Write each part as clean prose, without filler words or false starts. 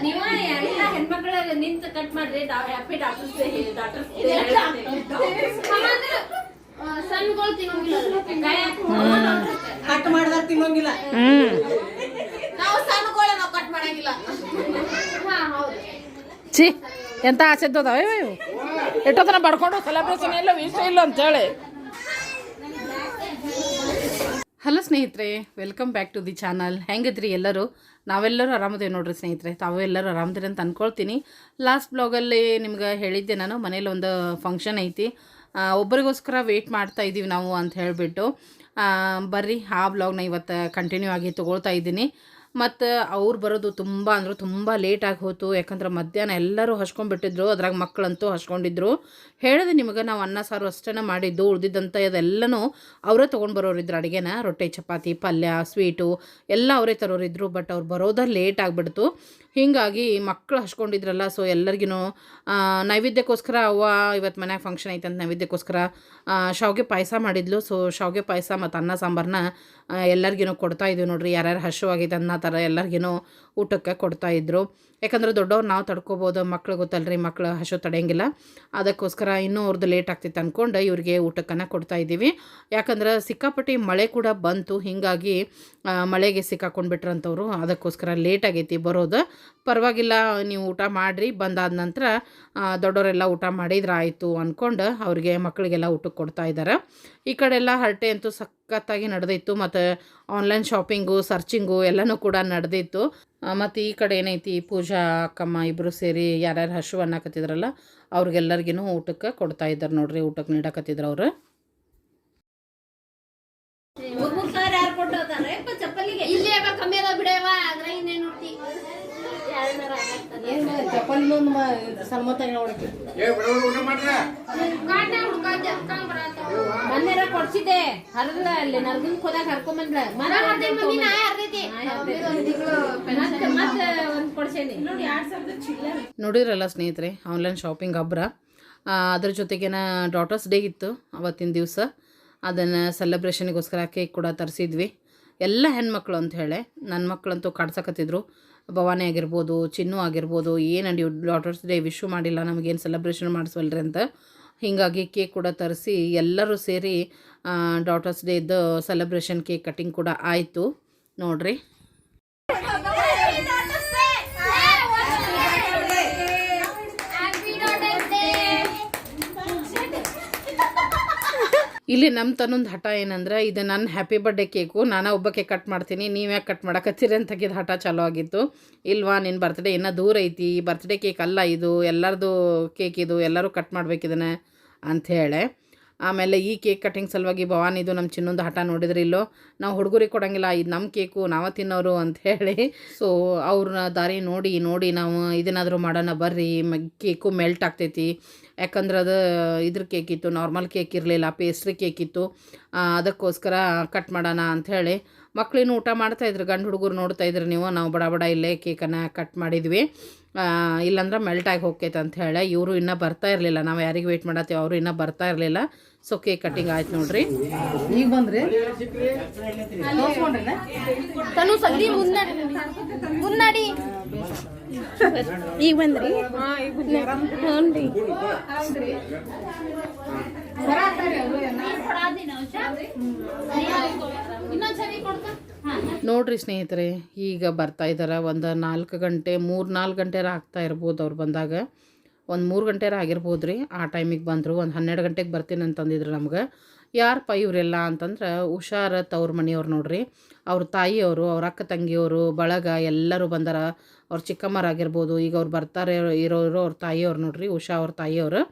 ನೀವ ಎಲ್ಲ ಹೆಣ್ಮಕ್ಳ ನಿಂತು ಕಟ್ ಮಾಡ್ರಿ ಹ್ಯಾಪಿ ಡಾಕ್ಟರ್ಸ್ ಸಣ್ಣಗಳು ತಿನ್ನೋಂಗಿಲ್ಲ ಕಟ್ ಮಾಡ್ದಾಗ ತಿನ್ನೋಂಗಿಲ್ಲ. ನಾವು ಸಣ್ಣಗಳ ನಾವು ಕಟ್ ಮಾಡಂಗಿಲ್ಲ. ಛೀ ಎಂತ ಆಸೆ ಇದ್ದದಾವೆ ಇವು ಎಷ್ಟೊತ್ತನ ಬಡ್ಕೊಂಡು ಸೆಲೆಬ್ರೇಷನ್ ಇಲ್ಲ ಇಷ್ಟ ಇಲ್ಲ ಅಂತೇಳಿ. ಹಲೋ ಸ್ನೇಹಿತರೆ, welcome back to the channel. ಹೆಂಗಿದ್ರಿ ಎಲ್ಲರೂ? ನಾವೆಲ್ಲರೂ ಆರಾಮದೇವೆ ನೋಡ್ರಿ ಸ್ನೇಹಿತರೆ. ತಾವು ಎಲ್ಲರೂ ಆರಾಮದಿರಿ ಅಂತ ಅಂದ್ಕೊಳ್ತೀನಿ. ಲಾಸ್ಟ್ ಬ್ಲಾಗಲ್ಲಿ ನಿಮ್ಗೆ ಹೇಳಿದ್ದೆ ನಾನು, ಮನೇಲಿ ಒಂದು ಫಂಕ್ಷನ್ ಐತಿ, ಒಬ್ಬರಿಗೋಸ್ಕರ ವೆಯ್ಟ್ ಮಾಡ್ತಾ ಇದ್ದೀವಿ ನಾವು ಅಂತ ಹೇಳಿಬಿಟ್ಟು. ಬರ್ರಿ ಆ ಬ್ಲಾಗ್ನ ಇವತ್ತು ಕಂಟಿನ್ಯೂ ಆಗಿ ತೊಗೊಳ್ತಾ ಇದ್ದೀನಿ. ಮತ್ತು ಅವ್ರು ಬರೋದು ತುಂಬ ಅಂದ್ರೆ ತುಂಬ ಲೇಟಾಗಿ ಹೋಯ್ತು. ಯಾಕಂದ್ರೆ ಮಧ್ಯಾಹ್ನ ಎಲ್ಲರೂ ಹಚ್ಕೊಂಡ್ಬಿಟ್ಟಿದ್ರು, ಅದ್ರಾಗ ಮಕ್ಕಳಂತೂ ಹಚ್ಕೊಂಡಿದ್ರು. ಹೇಳಿದೆ ನಿಮಗೆ, ನಾವು ಅನ್ನ ಸಾರು ಅಷ್ಟೇ ಮಾಡಿದ್ದು, ಉಳಿದಿದ್ದಂಥ ಇದೆಲ್ಲನೂ ಅವರೇ ತೊಗೊಂಡು ಬರೋರಿದ್ರು. ಅಡುಗೆನ ರೊಟ್ಟಿ ಚಪಾತಿ ಪಲ್ಯ ಸ್ವೀಟು ಎಲ್ಲ ಅವರೇ ತರೋರಿದ್ರು. ಬಟ್ ಅವ್ರು ಬರೋದ ಲೇಟ್ ಆಗಿಬಿಡ್ತು. ಹೀಗಾಗಿ ಮಕ್ಕಳು ಹಚ್ಕೊಂಡಿದ್ರಲ್ಲ, ಸೊ ಎಲ್ಲರಿಗೂ ನೈವೇದ್ಯಕ್ಕೋಸ್ಕರ ಅವ್ವ ಇವತ್ತು ಮನ್ಯಾಗ ಫಂಕ್ಷನ್ ಐತೆ ಅಂತ ನೈವೇದ್ಯಕ್ಕೋಸ್ಕರ ಶಾವಿಗೆ ಪಾಯಸ ಮಾಡಿದ್ಲು. ಸೊ ಶಾವಿಗೆ ಪಾಯಸ ಮತ್ತು ಅನ್ನ ಸಾಂಬಾರನ್ನ ಎಲ್ಲರಿಗೂ ಕೊಡ್ತಾಯಿದ್ವಿ ನೋಡ್ರಿ. ಯಾರ್ಯಾರು ಹಸುವಾಗಿದೆ ಅನ್ನೋ ಥರ ಎಲ್ಲರಿಗೂ ಊಟಕ್ಕೆ ಕೊಡ್ತಾಯಿದ್ರು. ಯಾಕಂದ್ರೆ ದೊಡ್ಡವ್ರು ನಾವು ತಡ್ಕೊಬೋದು, ಮಕ್ಳು ಗೊತ್ತಲ್ರಿ, ಮಕ್ಳು ಹಸು ತಡೆಯಂಗಿಲ್ಲ. ಅದಕ್ಕೋಸ್ಕರ ಇನ್ನೂ ಅವ್ರದ್ದು ಲೇಟ್ ಆಗ್ತಿತ್ತು ಅಂದ್ಕೊಂಡು ಇವ್ರಿಗೆ ಊಟಕ್ಕನ್ನು ಕೊಡ್ತಾಯಿದ್ದೀವಿ. ಯಾಕಂದ್ರೆ ಸಿಕ್ಕಾಪಟ್ಟಿ ಮಳೆ ಕೂಡ ಬಂತು, ಹೀಗಾಗಿ ಮಳೆಗೆ ಸಿಕ್ಕಾಕೊಂಡ್ಬಿಟ್ರಂಥವ್ರು. ಅದಕ್ಕೋಸ್ಕರ ಲೇಟ್ ಆಗೈತಿ ಬರೋದು. ಪರವಾಗಿಲ್ಲ, ನೀವು ಊಟ ಮಾಡಿರಿ, ಬಂದಾದ ನಂತರ ದೊಡ್ಡವರೆಲ್ಲ ಊಟ ಮಾಡಿದ್ರೆ ಆಯಿತು ಅಂದ್ಕೊಂಡು ಅವ್ರಿಗೆ ಮಕ್ಕಳಿಗೆಲ್ಲ ಊಟಕ್ಕೆ ಕೊಡ್ತಾಯಿದ್ದಾರೆ. ಈ ಕಡೆಲ್ಲ ಹರಟೆ ಅಂತೂ ಸಖತ್ತಾಗಿ ನಡೆದಿತ್ತು. ಮತ್ತು ಆನ್ಲೈನ್ ಶಾಪಿಂಗು ಸರ್ಚಿಂಗು ಎಲ್ಲನೂ ಕೂಡ ನಡೆದಿತ್ತು. ಮತ್ತು ಈ ಕಡೆ ಏನೈತಿ, ಪೂಜಾ ಅಕ್ಕಮ್ಮ ಇಬ್ಬರು ಸೇರಿ ಯಾರ್ಯಾರು ಹಸು ಅನ್ನಕತ್ತಿದ್ರಲ್ಲ ಅವ್ರಿಗೆಲ್ಲರಿಗೂ ಊಟಕ್ಕೆ ಕೊಡ್ತಾಯಿದ್ದಾರೆ ನೋಡ್ರಿ. ಊಟಕ್ಕೆ ನೀಡಕತ್ತಿದ್ರು ಅವರು. ಇಲ್ಲಿ ಕಮ್ಮಿ ಅದ ಬಿಡವ, ಅದ್ರ ಇನ್ನೇನು ನೋಡ್ತಿ ಮೊನ್ನೆರ ಕೊಡ್ಸಿದ್ದೆ ಹರಿದ ಅಲ್ಲಿ ನರ್ಗನ್ ಹೋದಾಗ ಹರ್ಕೊಂಬಂದ್ರ ಮತ್ತೆ ಒಂದ್ ಕೊಡ್ಸೇನಿ. ನೋಡಿರಲ್ಲ ಸ್ನೇಹಿತರೆ, ಆನ್ಲೈನ್ ಶಾಪಿಂಗ್ ಹಬ್ಬರ. ಅದ್ರ ಜೊತೆಗೇನ ಡಾಟರ್ಸ್ ಡೇ ಇತ್ತು ಅವತ್ತಿನ ದಿವಸ. ಅದನ್ನು ಸೆಲೆಬ್ರೇಷನಿಗೋಸ್ಕರ ಕೇಕ್ ಕೂಡ ತರಿಸಿದ್ವಿ. ಎಲ್ಲ ಹೆಣ್ಮಕ್ಳು ಅಂತ ಹೇಳಿ ನನ್ನ ಮಕ್ಕಳಂತೂ ಕಾಡ್ಸಕತ್ತಿದ್ರು. ಭವಾನಿ ಆಗಿರ್ಬೋದು, ಚಿನ್ನು ಆಗಿರ್ಬೋದು, ಏನಂಡಿ ಡಾಟರ್ಸ್ ಡೇ ವಿಶು ಮಾಡಿಲ್ಲ, ನಮಗೇನು ಸೆಲೆಬ್ರೇಷನ್ ಮಾಡಿಸ್ವಲ್ರಿ ಅಂತ. ಹೀಗಾಗಿ ಕೇಕ್ ಕೂಡ ತರಿಸಿ ಎಲ್ಲರೂ ಸೇರಿ ಡಾಟರ್ಸ್ ಡೇದು ಸೆಲೆಬ್ರೇಷನ್ ಕೇಕ್ ಕಟ್ಟಿಂಗ್ ಕೂಡ ಆಯಿತು ನೋಡ್ರಿ. ಇಲ್ಲಿ ನಮ್ಮ ತನ್ನೊಂದು ಹಠ ಏನಂದ್ರೆ, ಇದು ನನ್ನ ಹ್ಯಾಪಿ ಬರ್ಡೇ ಕೇಕು, ನಾನು ಒಬ್ಬಕ್ಕೆ ಕಟ್ ಮಾಡ್ತೀನಿ, ನೀವು ಯಾಕೆ ಕಟ್ ಮಾಡಕತ್ತೀರಿ ಅಂತ ತೆಗೆದು ಹಠ ಚಾಲೂ ಆಗಿತ್ತು. ಇಲ್ವಾ, ನಿನ್ನ ಬರ್ತ್ಡೇ ಇನ್ನೂ ದೂರ ಐತಿ, ಬರ್ತ್ಡೇ ಕೇಕ್ ಅಲ್ಲ ಇದು, ಎಲ್ಲರದು ಕೇಕ್ ಇದು, ಎಲ್ಲರೂ ಕಟ್ ಮಾಡ್ಬೇಕಿದನ್ನು ಅಂಥೇಳಿ. ಆಮೇಲೆ ಈ ಕೇಕ್ ಕಟ್ಟಿಂಗ್ ಸಲುವಾಗಿ ಭವಾನಿದು ನಮ್ಮ ಚಿನ್ನೊಂದು ಹಠ ನೋಡಿದ್ರೆ, ಇಲ್ಲೋ ನಾವು ಹುಡುಗರಿಗೆ ಕೊಡೋಂಗಿಲ್ಲ, ಇದು ನಮ್ಮ ಕೇಕು ನಾವು ತಿನ್ನೋರು ಅಂಥೇಳಿ. ಸೊ ಅವ್ರನ್ನ ದಾರಿ ನೋಡಿ ನಾವು ಇದನ್ನಾದರೂ ಮಾಡೋಣ ಬರ್ರಿ, ಕೇಕು ಮೆಲ್ಟ್ ಆಗ್ತೈತಿ. ಯಾಕಂದ್ರೆ ಅದು ಇದ್ರ ಕೇಕ್ ಇತ್ತು, ನಾರ್ಮಲ್ ಕೇಕ್ ಇರಲಿಲ್ಲ, ಪೇಸ್ಟ್ರಿ ಕೇಕ್ ಇತ್ತು. ಅದಕ್ಕೋಸ್ಕರ ಕಟ್ ಮಾಡೋಣ ಅಂಥೇಳಿ ಮಕ್ಕಳೇನು ಊಟ ಮಾಡ್ತಾಯಿದ್ರು. ಗಂಡು ಹುಡುಗರು ನೋಡ್ತಾಯಿದ್ರು ನೀವು, ನಾವು ಬಡ ಇಲ್ಲೇ ಕೇಕನ್ನು ಕಟ್ ಮಾಡಿದ್ವಿ. ಇಲ್ಲಾಂದ್ರೆ ಮೆಲ್ಟಾಗಿ ಹೋಗ್ತೈತೆ ಅಂಥೇಳಿ. ಇವರು ಇನ್ನೂ ಬರ್ತಾ ಇರಲಿಲ್ಲ, ನಾವು ಯಾರಿಗೆ ವೆಯ್ಟ್ ಮಾಡತ್ತೀವಿ, ಅವರು ಇನ್ನೂ ಬರ್ತಾ ಇರಲಿಲ್ಲ. ಸೊ ಕೇಕ್ ಕಟ್ಟಿಂಗ್ ಆಯ್ತು ನೋಡ್ರಿ. ಈಗ ಬಂದ್ರಿ ತನು ಸಂದಿ ಮುನ್ನಡಿ ಈಗ ಬಂದ್ರಿ. ನೋಡ್ರಿ ಸ್ನೇಹಿತರೆ, ಈಗ ಬರ್ತಾ ಇದ್ದಾರೆ. ಒಂದು 4 ಗಂಟೆ 3-4 ಗಂಟೆರ ಆಗ್ತಾ ಇರ್ಬೋದು ಅವ್ರು ಬಂದಾಗ. ಒಂದು 3 ಗಂಟೆರ ಆಗಿರ್ಬೋದು ರೀ. ಆ ಟೈಮಿಗೆ ಬಂದರು. ಒಂದು 12 ಗಂಟೆಗೆ ಬರ್ತೀನಿ ಅಂತಂದಿದ್ರು ನಮ್ಗೆ. ಯಾರಪ್ಪ ಇವರೆಲ್ಲ ಅಂತಂದ್ರೆ, ಹುಷಾರ ತವ್ರ ಮನೆಯವ್ರು ನೋಡ್ರಿ. ಅವ್ರ ತಾಯಿಯವರು, ಅವ್ರ ಅಕ್ಕ ತಂಗಿಯವರು, ಬಳಗ ಎಲ್ಲರೂ ಬಂದಾರ. ಅವ್ರ ಚಿಕ್ಕಮ್ಮರಾಗಿರ್ಬೋದು, ಈಗ ಅವ್ರು ಬರ್ತಾರೆ ಇರೋರು ಅವ್ರ ತಾಯಿಯವ್ರು ನೋಡ್ರಿ, ಉಷಾ ಅವ್ರ ತಾಯಿಯವರು.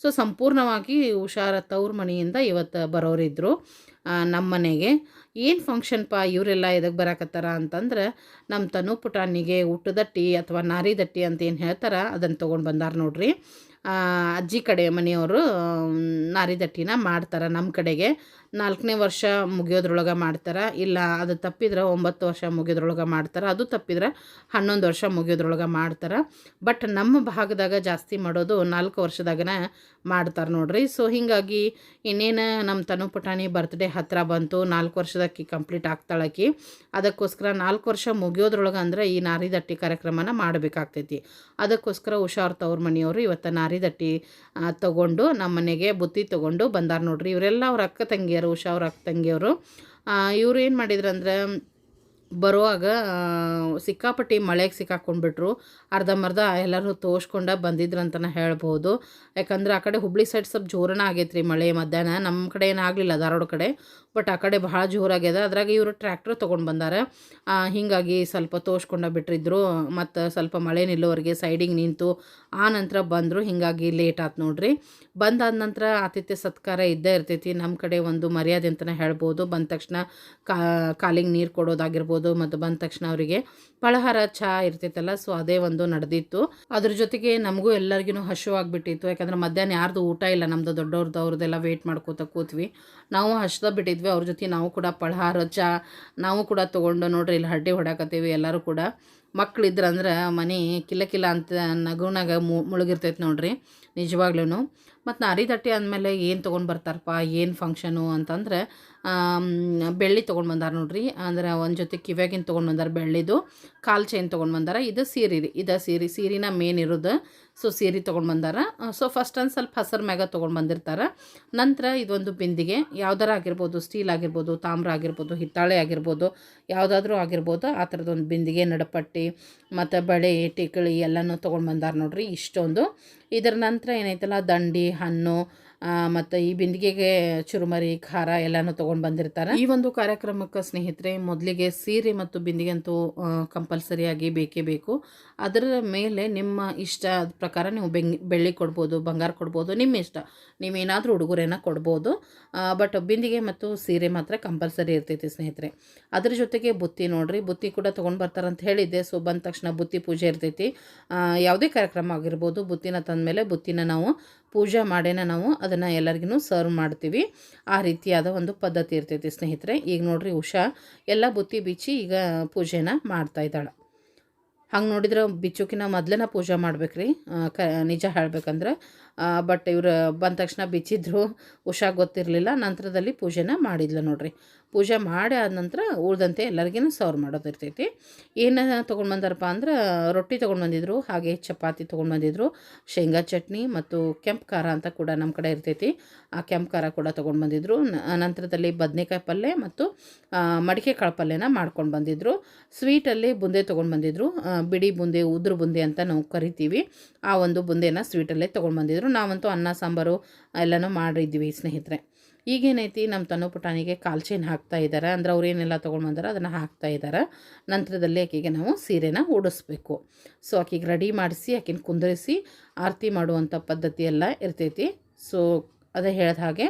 ಸೊ ಸಂಪೂರ್ಣವಾಗಿ ಹುಷಾರ ತವ್ರ ಮನೆಯಿಂದ ಇವತ್ತು ಬರೋರಿದ್ದರು ನಮ್ಮ ಮನೆಗೆ. ಏನು ಫಂಕ್ಷನ್ಪ ಇವರೆಲ್ಲ ಎದಕ್ಕೆ ಬರಾಕತ್ತಾರ ಅಂತಂದ್ರೆ, ನಮ್ಮ ತನು ಪುಟಾಣಿಗೆ ಊಟದಟ್ಟಿ ಅಥವಾ ನಾರಿದಟ್ಟಿ ಅಂತ ಏನು ಹೇಳ್ತಾರೆ, ಅದನ್ನು ತೊಗೊಂಡು ಬಂದಾರ ನೋಡ್ರಿ. ಅಜ್ಜಿ ಕಡೆ ಮನೆಯವರು ನಾರಿದಟ್ಟಿನ ಮಾಡ್ತಾರೆ. ನಮ್ಮ ಕಡೆಗೆ 4ನೇ ವರ್ಷ ಮುಗಿಯೋದ್ರೊಳಗೆ ಮಾಡ್ತಾರೆ, ಇಲ್ಲ ಅದು ತಪ್ಪಿದ್ರೆ 9 ವರ್ಷ ಮುಗಿಯೋದ್ರೊಳಗೆ ಮಾಡ್ತಾರೆ, ಅದು ತಪ್ಪಿದ್ರೆ 11 ವರ್ಷ ಮುಗಿಯೋದ್ರೊಳಗೆ ಮಾಡ್ತಾರೆ. ಬಟ್ ನಮ್ಮ ಭಾಗದಾಗ ಜಾಸ್ತಿ ಮಾಡೋದು 4 ವರ್ಷದಾಗನೇ ಮಾಡ್ತಾರೆ ನೋಡ್ರಿ. ಸೊ ಹೀಗಾಗಿ ಇನ್ನೇನು ನಮ್ಮ ತನು ಪುಟಾಣಿ ಬರ್ತ್ಡೇ ಹತ್ತಿರ ಬಂತು, 4 ವರ್ಷದಕ್ಕೆ ಕಂಪ್ಲೀಟ್ ಆಗ್ತಾಳಕಿ. ಅದಕ್ಕೋಸ್ಕರ 4 ವರ್ಷ ಮುಗಿಯೋದ್ರೊಳಗೆ ಅಂದ್ರೆ ಈ ನಾರಿ ದಟ್ಟಿ ಕಾರ್ಯಕ್ರಮನ ಮಾಡಬೇಕಾಗ್ತೈತಿ. ಅದಕ್ಕೋಸ್ಕರ ಉಷಾ ಅವ್ರ ತವ್ರ ಮನೆಯವರು ಇವತ್ತು ನಾರಿ ದಟ್ಟಿ ತೊಗೊಂಡು ನಮ್ಮ ಮನೆಗೆ ಬುತ್ತಿ ತೊಗೊಂಡು ಬಂದಾರ ನೋಡ್ರಿ. ಇವರೆಲ್ಲ ಅವ್ರ ಅಕ್ಕ ತಂಗಿಯರು, ಉಷಾ ಅವ್ರ ಅಕ್ಕ ತಂಗಿಯವರು. ಇವರು ಏನು ಮಾಡಿದ್ರಂದ್ರೆ ಬರುವಾಗ ಸಿಕ್ಕಾಪಟ್ಟಿ ಮಳೆಗೆ ಸಿಕ್ಕಾಕೊಂಡ್ಬಿಟ್ರು. ಅರ್ಧಂಬರ್ಧ ಎಲ್ಲರೂ ತೋರಿಸ್ಕೊಂಡ ಬಂದಿದ್ರಂತನ ಹೇಳ್ಬೋದು. ಯಾಕಂದ್ರೆ ಆ ಕಡೆ ಹುಬ್ಳಿ ಸೈಡ್ ಸ್ವಲ್ಪ ಜೋರನ ಆಗೈತೆ ರೀ ಮಳೆ ಮಧ್ಯಾಹ್ನ. ನಮ್ಮ ಕಡೆ ಏನಾಗಲಿಲ್ಲ, ಧಾರವಾಡ ಕಡೆ, ಬಟ್ ಆ ಕಡೆ ಭಾಳ ಜೋರಾಗ್ಯದ. ಅದ್ರಾಗ ಇವರು ಟ್ರ್ಯಾಕ್ಟರ್ ತೊಗೊಂಡು ಬಂದಾರ. ಹೀಗಾಗಿ ಸ್ವಲ್ಪ ತೋರಿಸ್ಕೊಂಡ ಬಿಟ್ಟಿದ್ರು. ಮತ್ತು ಸ್ವಲ್ಪ ಮಳೆ ನಿಲ್ಲೋವರೆಗೆ ಸೈಡಿಗೆ ನಿಂತು ಆ ನಂತರ ಬಂದರು. ಹೀಗಾಗಿ ಲೇಟ್ ಆಯ್ತು ನೋಡ್ರಿ. ಬಂದಾದ ನಂತರ ಆತಿಥ್ಯ ಸತ್ಕಾರ ಇದ್ದೇ ಇರ್ತೈತಿ. ನಮ್ಮ ಕಡೆ ಒಂದು ಮರ್ಯಾದೆ ಅಂತಲೇ ಹೇಳ್ಬೋದು. ಬಂದ ತಕ್ಷಣ ಕಾಲಿಗೆ ನೀರು ಕೊಡೋದಾಗಿರ್ಬೋದು, ಮತ್ತು ಬಂದ ತಕ್ಷಣ ಅವರಿಗೆ ಫಲಹಾರ ಚಹಾ ಇರ್ತೈತಲ್ಲ, ಸೊ ಅದೇ ಒಂದು ನಡೆದಿತ್ತು. ಅದ್ರ ಜೊತೆಗೆ ನಮಗೂ ಎಲ್ಲರಿಗೂ ಹಸಿವಾಗ್ಬಿಟ್ಟಿತ್ತು. ಯಾಕಂದ್ರೆ ಮಧ್ಯಾಹ್ನ ಯಾರ್ದು ಊಟ ಇಲ್ಲ, ನಮ್ಮದು ದೊಡ್ಡವ್ರದ್ದು ಅವ್ರದ್ದೆಲ್ಲ ವೆಯ್ಟ್ ಮಾಡ್ಕೋತ ಕೂತ್ವಿ. ನಾವು ಹಸ್ದ ಬಿಟ್ಟಿದ್ವಿ. ಅವ್ರ ಜೊತೆ ನಾವು ಕೂಡ ಫಲಹಾರ ಚಹಾ ನಾವು ಕೂಡ ತೊಗೊಂಡು ನೋಡ್ರಿ ಇಲ್ಲಿ ಹಡ್ಡಿ ಹೊಡಾಕತ್ತೀವಿ. ಎಲ್ಲರೂ ಕೂಡ ಮಕ್ಳಿದ್ರಂದ್ರೆ ಮನೆ ಕಿಲ್ಲ ಕಿಲ್ಲ ಅಂತ ನಗುನಾಗ ಮುಳುಗಿರ್ತೈತೆ ನೋಡ್ರಿ ನಿಜವಾಗ್ಲೂ. ಮತ್ತು ನಾರಿ ದಟ್ಟಿ ಅಂದಮೇಲೆ ಏನು ತೊಗೊಂಡು ಬರ್ತಾರಪ್ಪ, ಏನು ಫಂಕ್ಷನು ಅಂತಂದ್ರೆ ಬೆಳ್ಳಿ ತೊಗೊಂಡು ಬಂದಾರ ನೋಡ್ರಿ. ಅಂದ್ರೆ ಒಂದು ಜೊತೆ ಕಿವ್ಯಾಗಿನ ತೊಗೊಂಡು ಬಂದಾರ ಬೆಳ್ಳಿದು, ಕಾಲು ಚೈನ್ ತೊಗೊಂಡು ಬಂದಾರ. ಇದು ಸೀರೆ ರೀ, ಇದು ಸೀರೆನ ಮೇನ್ ಇರೋದು. ಸೊ ಸೀರೆ ತೊಗೊಂಡು ಬಂದಾರ. ಸೊ ಫಸ್ಟ್ ಒಂದು ಸ್ವಲ್ಪ ಹಸರು ಮ್ಯಾಗ ತೊಗೊಂಡು ಬಂದಿರ್ತಾರೆ. ನಂತರ ಇದೊಂದು ಬಿಂದಿಗೆ, ಯಾವ್ದಾರ ಆಗಿರ್ಬೋದು, ಸ್ಟೀಲ್ ಆಗಿರ್ಬೋದು, ತಾಮ್ರ ಆಗಿರ್ಬೋದು, ಹಿತ್ತಾಳೆ ಆಗಿರ್ಬೋದು, ಯಾವುದಾದ್ರೂ ಆಗಿರ್ಬೋದು. ಆ ಥರದೊಂದು ಬಿಂದಿಗೆ, ನಡಪಟ್ಟಿ ಮತ್ತು ಬಳೆ, ಟಿಕಳಿ ಎಲ್ಲನೂ ತೊಗೊಂಡು ಬಂದಾರ ನೋಡ್ರಿ ಇಷ್ಟೊಂದು. ಇದರ ನಂತರ ಏನೈತಲ್ಲ ದಂಡಿ, ಹಣ್ಣು ಮತ್ತು ಈ ಬಿಂದಿಗೆಗೆ ಚುರುಮರಿ, ಖಾರ ಎಲ್ಲನೂ ತೊಗೊಂಡು ಬಂದಿರ್ತಾರೆ. ಈ ಒಂದು ಕಾರ್ಯಕ್ರಮಕ್ಕೆ ಸ್ನೇಹಿತರೆ ಮೊದಲಿಗೆ ಸೀರೆ ಮತ್ತು ಬಿಂದಿಗೆ ಅಂತೂ ಕಂಪಲ್ಸರಿಯಾಗಿ ಬೇಕೇ ಬೇಕು. ಅದರ ಮೇಲೆ ನಿಮ್ಮ ಇಷ್ಟ ಪ್ರಕಾರ ನೀವು ಬೆಳ್ಳಿ ಕೊಡ್ಬೋದು, ಬಂಗಾರ ಕೊಡ್ಬೋದು, ನಿಮ್ಮ ಇಷ್ಟ. ನೀವೇನಾದರೂ ಉಡುಗೊರೆನ ಕೊಡ್ಬೋದು. ಬಟ್ ಬಿಂದಿಗೆ ಮತ್ತು ಸೀರೆ ಮಾತ್ರ ಕಂಪಲ್ಸರಿ ಇರ್ತೈತಿ ಸ್ನೇಹಿತರೆ. ಅದ್ರ ಜೊತೆಗೆ ಬುತ್ತಿ ನೋಡ್ರಿ, ಬುತ್ತಿ ಕೂಡ ತೊಗೊಂಡು ಬರ್ತಾರಂತ ಹೇಳಿದ್ದೆ. ಸೊ ಬಂದ ತಕ್ಷಣ ಬುತ್ತಿ ಪೂಜೆ ಇರ್ತೈತಿ. ಯಾವುದೇ ಕಾರ್ಯಕ್ರಮ ಆಗಿರ್ಬೋದು, ಬುತ್ತಿನ ತಂದಮೇಲೆ ಬುತ್ತಿನ ನಾವು ಪೂಜೆ ಮಾಡೇನ ನಾವು ಅದನ್ನು ಎಲ್ಲರಿಗೂ ಸರ್ವ್ ಮಾಡ್ತೀವಿ. ಆ ರೀತಿಯಾದ ಒಂದು ಪದ್ಧತಿ ಇರ್ತೈತಿ ಸ್ನೇಹಿತರೆ. ಈಗ ನೋಡ್ರಿ ಉಷಾ ಎಲ್ಲ ಬುತ್ತಿ ಬಿಚ್ಚಿ ಈಗ ಪೂಜೆನ ಮಾಡ್ತಾಯಿದ್ದಾಳೆ. ಹಂಗೆ ನೋಡಿದ್ರೆ ಬಿಚ್ಚೋಕಿನ ಮೊದಲೇ ಪೂಜೆ ಮಾಡ್ಬೇಕ್ರಿ, ನಿಜ ಹೇಳ್ಬೇಕಂದ್ರೆ. ಬಟ್ ಇವರು ಬಂದ ತಕ್ಷಣ ಬಿಚ್ಚಿದ್ರು, ಉಷಾ ಗೊತ್ತಿರಲಿಲ್ಲ. ನಂತರದಲ್ಲಿ ಪೂಜೆನ ಮಾಡಿದ್ಲು ನೋಡ್ರಿ. ಪೂಜೆ ಮಾಡಿ ಆದ ನಂತರ ಉಳ್ದಂತೆ ಎಲ್ಲರಿಗೂ ಸರ್ವ್ ಮಾಡೋದಿರ್ತೈತಿ. ಏನು ತೊಗೊಂಡು ಬಂದಾರಪ್ಪ ಅಂದ್ರೆ ರೊಟ್ಟಿ ತೊಗೊಂಡು ಬಂದಿದ್ರು, ಹಾಗೆ ಚಪಾತಿ ತೊಗೊಂಡು ಬಂದಿದ್ರು, ಶೇಂಗಾ ಚಟ್ನಿ ಮತ್ತು ಕೆಂಪು ಖಾರ ಅಂತ ಕೂಡ ನಮ್ಮ ಕಡೆ ಇರ್ತೈತಿ. ಆ ಕೆಂಪು ಖಾರ ಕೂಡ ತೊಗೊಂಡು ಬಂದಿದ್ರು. ನಂತರದಲ್ಲಿ ಬದನೆಕಾಯಿ ಪಲ್ಯ ಮತ್ತು ಮಡಿಕೆ ಕಾಳು ಪಲ್ಯನ ಮಾಡ್ಕೊಂಡು ಬಂದಿದ್ರು. ಸ್ವೀಟಲ್ಲಿ ಬುಂದೆ ತೊಗೊಂಡು ಬಂದಿದ್ರು, ಬಿಡಿ ಬುಂದೆ, ಉದ್ರ ಬುಂದೆ ಅಂತ ನಾವು ಕರಿತೀವಿ. ಆ ಒಂದು ಬುಂದೆನ ಸ್ವೀಟಲ್ಲೇ ತೊಗೊಂಡು ಬಂದಿದ್ರು. ನಾವಂತೂ ಅನ್ನ ಸಾಂಬಾರು ಎಲ್ಲನೂ ಮಾಡಿದ್ವಿ ಸ್ನೇಹಿತರೆ. ಈಗೇನೈತಿ ನಮ್ಮ ತನು ಪುಟಾಣಿಗೆ ಕಾಲು ಚೈನ್ ಹಾಕ್ತಾ ಇದ್ದಾರೆ. ಅಂದ್ರೆ ಅವ್ರು ಏನೆಲ್ಲ ತೊಗೊಂಡು ಬಂದಾರ ಅದನ್ನು ಹಾಕ್ತಾ ಇದ್ದಾರೆ. ನಂತರದಲ್ಲಿ ಆಕೆಗೆ ನಾವು ಸೀರೆನ ಉಡಿಸ್ಬೇಕು. ಸೊ ಆಕೆಗೆ ರೆಡಿ ಮಾಡಿಸಿ ಆಕೆನ ಕುಂದರಿಸಿ ಆರತಿ ಮಾಡುವಂಥ ಪದ್ಧತಿ ಎಲ್ಲ ಇರ್ತೈತಿ. ಸೊ ಅದೇ ಹೇಳಿದ ಹಾಗೆ